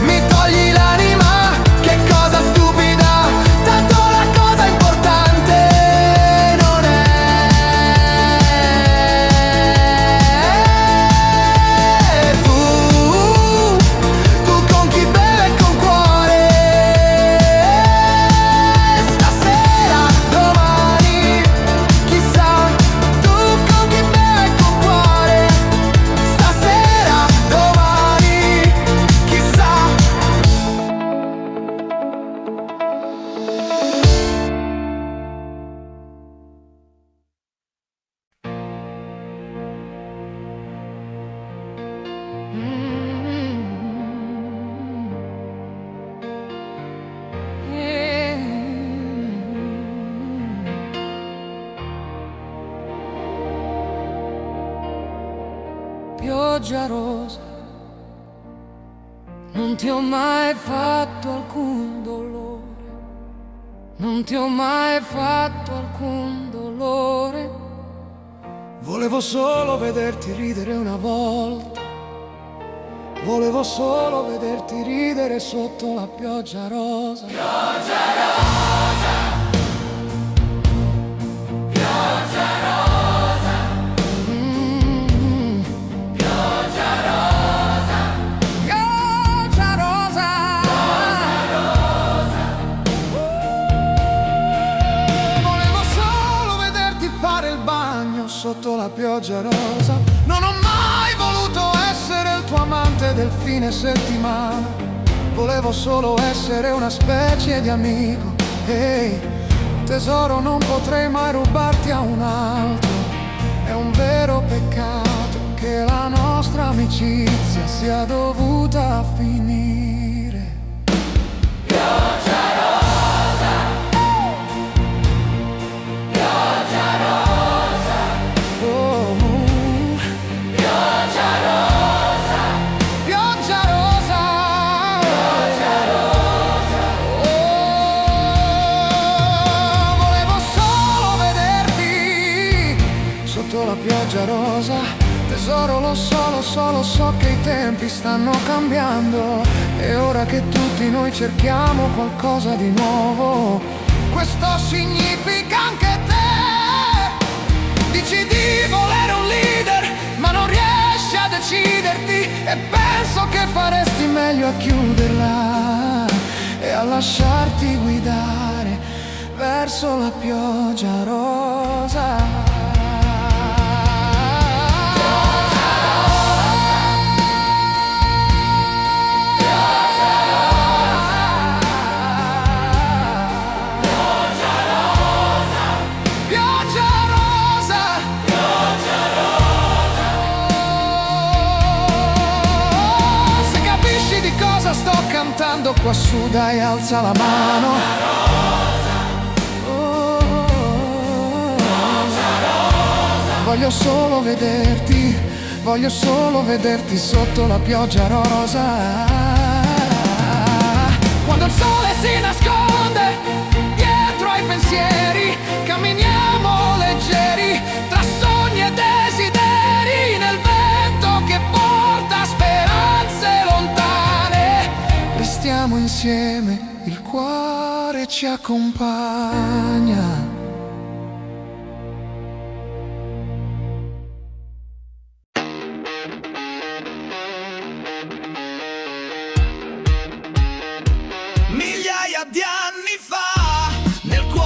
mi togli l'anima, che cosa stupida, tanto la cosa importante non è. Tu con chi beve con cuore, stasera, domani, chissà. Tu con chi beve con cuore, stasera, domani, chissà. Pioggia rosa, non ti ho mai fatto alcun dolore, non ti ho mai fatto alcun dolore. Volevo solo vederti ridere una volta. Volevo solo vederti ridere sotto la pioggia rosa. Pioggia rosa, Volevo solo vederti fare il bagno sotto la pioggia rosa. Non ho mai voluto essere il tuo amante del fine settimana. Volevo solo essere una specie di amico. Ehi, tesoro, non potrei mai rubarti a un altro. È un vero peccato che la nostra amicizia sia dovuta finire. Oh, pioggia rosa. Oh, volevo solo vederti sotto la pioggia rosa. Tesoro, lo so che i tempi stanno cambiando. E ora che tutti noi cerchiamo qualcosa di nuovo, questo significa anche te. Dici di volere un leader, ma non riesci a deciderti. E penso che faresti meglio a chiuderla e a lasciarti guidare verso la pioggia rosa. Cantando qua su, dai, alza la mano. Voglio solo vederti sotto la pioggia rosa. Quando il sole si nasconde dietro ai pensieri, camminiamo leggeri tra sogni e desideri, nel vento che porta speranze lontane. Restiamo insieme, il cuore ci accompagna. Migliaia di anni fa, nel cuore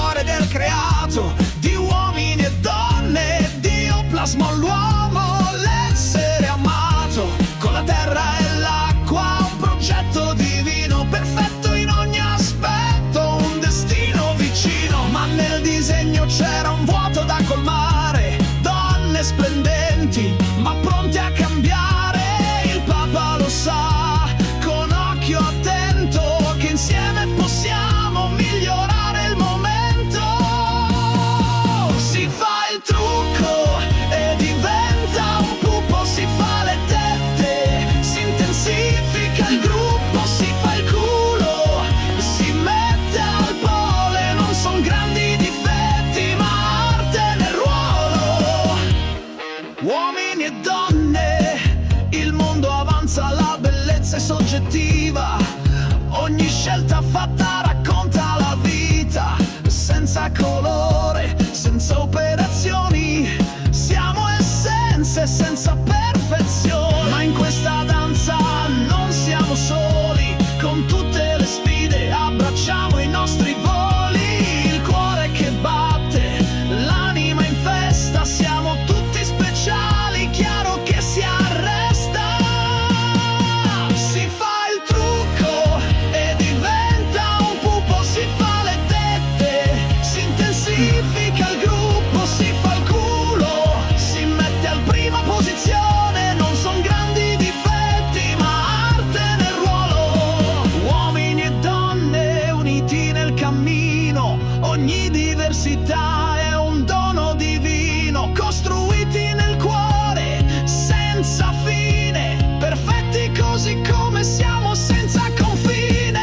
l'università è un dono divino, costruiti nel cuore senza fine, perfetti così come siamo senza confine.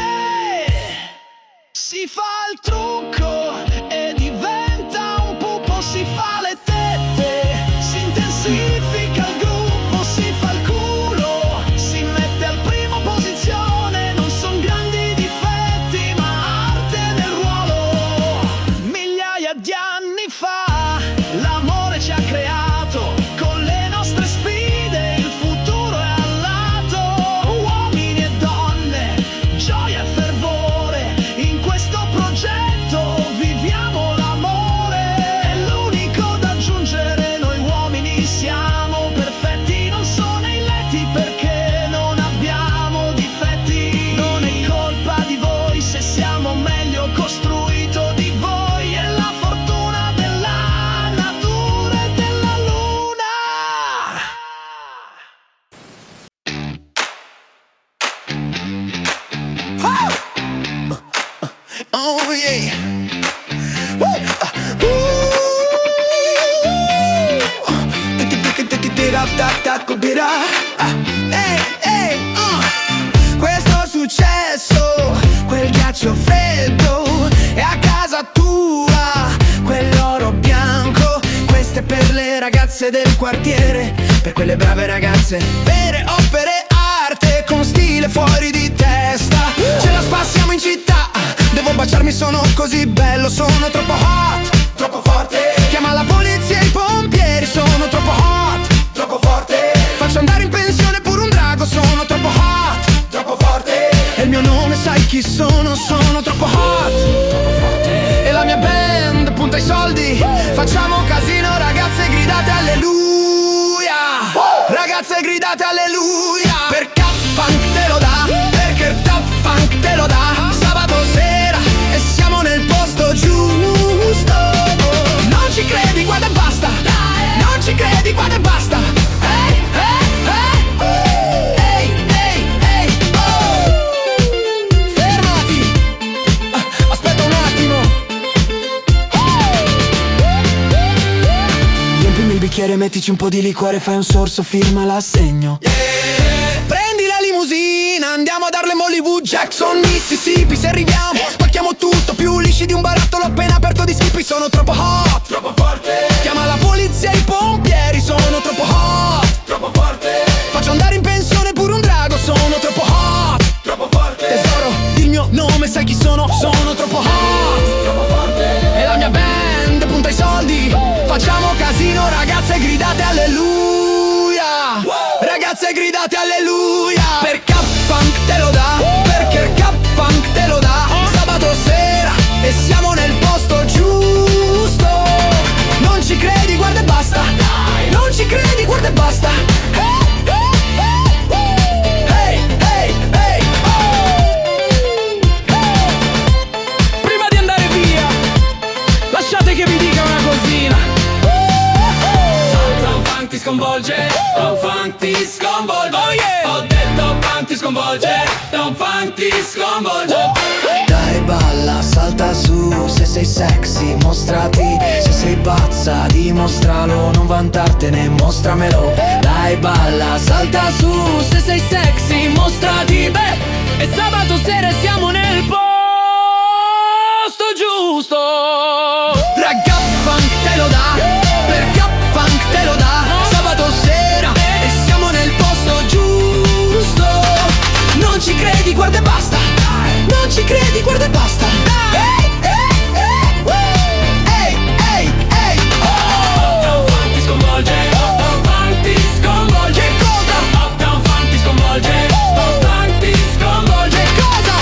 Si fa il trucco e diventa un pupo, si fa le tette, si intensifica il gruppo, si fa il culo, si mette al primo posizione, non son grandi difetti ma arte nel ruolo. Migliaia di anni fa l'amore ci ha creato, con le nostre sfide il futuro è al lato, uomini e donne, gioia e fervore, in questo progetto viviamo l'amore, è l'unico da aggiungere, noi uomini siamo perfetti, non sono eletti perché non abbiamo difetti, non è colpa di voi se siamo meglio costruito di voi, è la fortuna della natura e della luna. Oh yeah. Questo è successo, quel ghiaccio freddo è a casa tua, quell'oro bianco, queste per le ragazze del quartiere, per quelle brave ragazze, vere opere arte con stile fuori di testa, ce la spassiamo in città, devo baciarmi, sono così bello, sono troppo hot, troppo forte, chiama la polizia e i pompieri, sono troppo hot, troppo forte, faccio andare in pensione pure un drago, sono troppo hot, troppo forte, e il mio nome sai chi sono, sono troppo hot, troppo forte, e la mia band punta i soldi, facciamo casino, ragazze gridate alleluia, ragazze gridate alleluia, per K-Funk te lo dà, perché il Top-Funk te lo dà, sabato sera e siamo nel posto giusto, non ci credi, guarda e basta, non ci credi, guarda e basta, ehi, ehi, ehi, ehi, oh, fermati, aspetta un attimo, riempimi il bicchiere, mettici un po' di liquore, fai un sorso, firma l'assegno, prendi la limusina, andiamo ad Harlem, Hollywood, Jackson, Mississippi, se arriviamo spacchiamo tutto, più lisci di un barattolo appena aperto di Skippy, sono troppo hot, troppo forte, chiama la polizia e i pompieri, sono troppo hot, troppo forte, faccio andare in pensione pure un drago, sono troppo hot, troppo forte, tesoro, il mio nome sai chi sono, sono troppo hot, troppo forte, e la mia band punta i soldi, facciamo casino, ragazze gridate alleluia, ragazze gridate alleluia, per K-Funk te lo dà, perché il K-Funk te lo dà, sabato sera e siamo nel posto giusto, non ci credi, guarda e basta, non ci credi, guarda e basta, hey, hey, hey, oh. Prima di andare via, lasciate che vi dica una cosina. Tom Funk ti sconvolge, Tom Funk ti sconvolge, Oh yeah! ho detto Funk ti sconvolge, Tom Funk ti sconvolge. Dai balla, salta su, se sei sexy mostrati, se sei pazza dimostralo, non vantartene, mostramelo. Dai balla, salta su, se sei sexy mostrati, beh, e sabato sera siamo nel posto giusto. Ragazzi funk te lo dà, perché funk te lo dà, sabato sera e siamo nel posto giusto, non ci credi, guarda e basta, non ci credi, guarda e basta. Ehi, ehi, ehi, oh! Tom Funk ti sconvolge, Tom Funk ti sconvolge. Che cosa? Tom Funk ti sconvolge, Tom Funk ti sconvolge. Che cosa?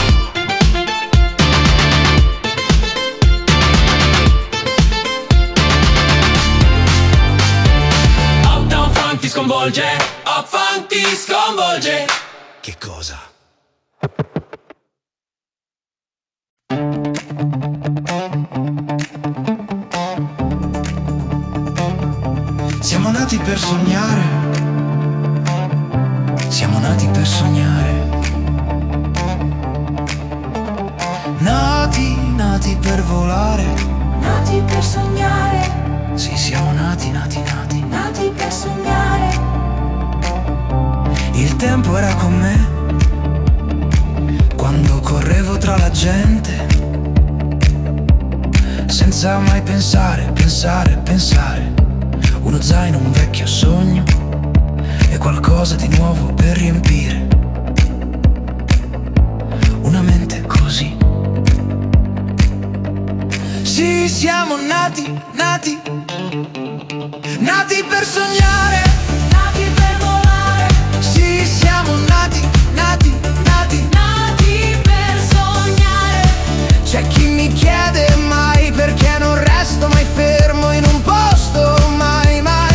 Tom Funk ti sconvolge, Funk ti sconvolge. Che cosa? Siamo nati per sognare, siamo nati per sognare, nati per volare, nati nati per sognare. Il tempo era con me quando correvo tra la gente, senza mai pensare. Uno zaino, un vecchio sogno e qualcosa di nuovo per riempire una mente così. Sì, siamo nati per sognare, Nati per volare, sì, siamo nati nati per sognare. C'è chi mi chiede mai perché non resto mai fermo in un posto, mai, ma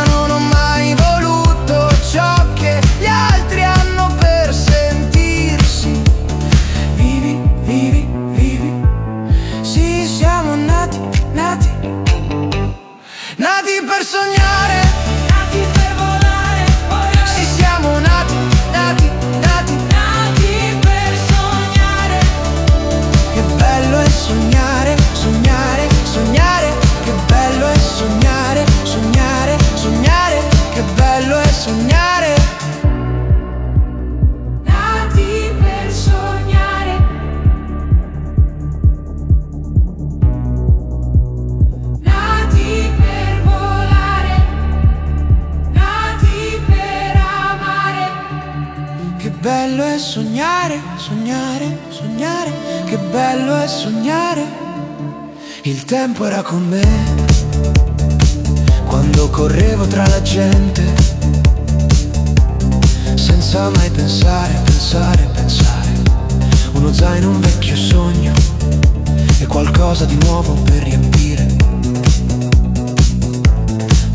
non ho mai voluto ciò che gli altri hanno per sentirsi vivi. Sì, siamo nati per sognare, Nati per volare, sì, siamo nati nati per sognare. Che bello è sognare, che bello è sognare, che bello è sognare. Nati per sognare. Nati per volare, nati per amare. Che bello è sognare, che bello è sognare. Il tempo era con me quando correvo tra la gente, senza mai pensare. Uno zaino, un vecchio sogno e qualcosa di nuovo per riempire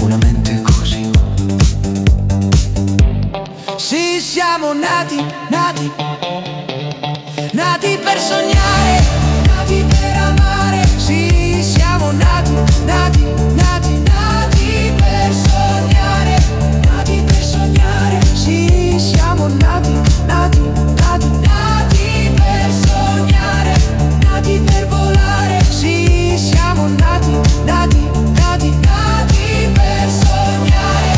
una mente così. Sì, siamo nati per sognare, nati per amare. Sì, siamo nati per sognare, Sì, siamo nati per sognare, Nati per volare, Sì, siamo nati per sognare.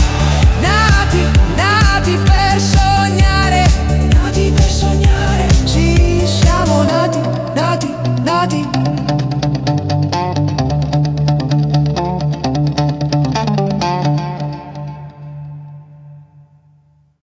Nati per sognare, Nati per sognare. sì, siamo nati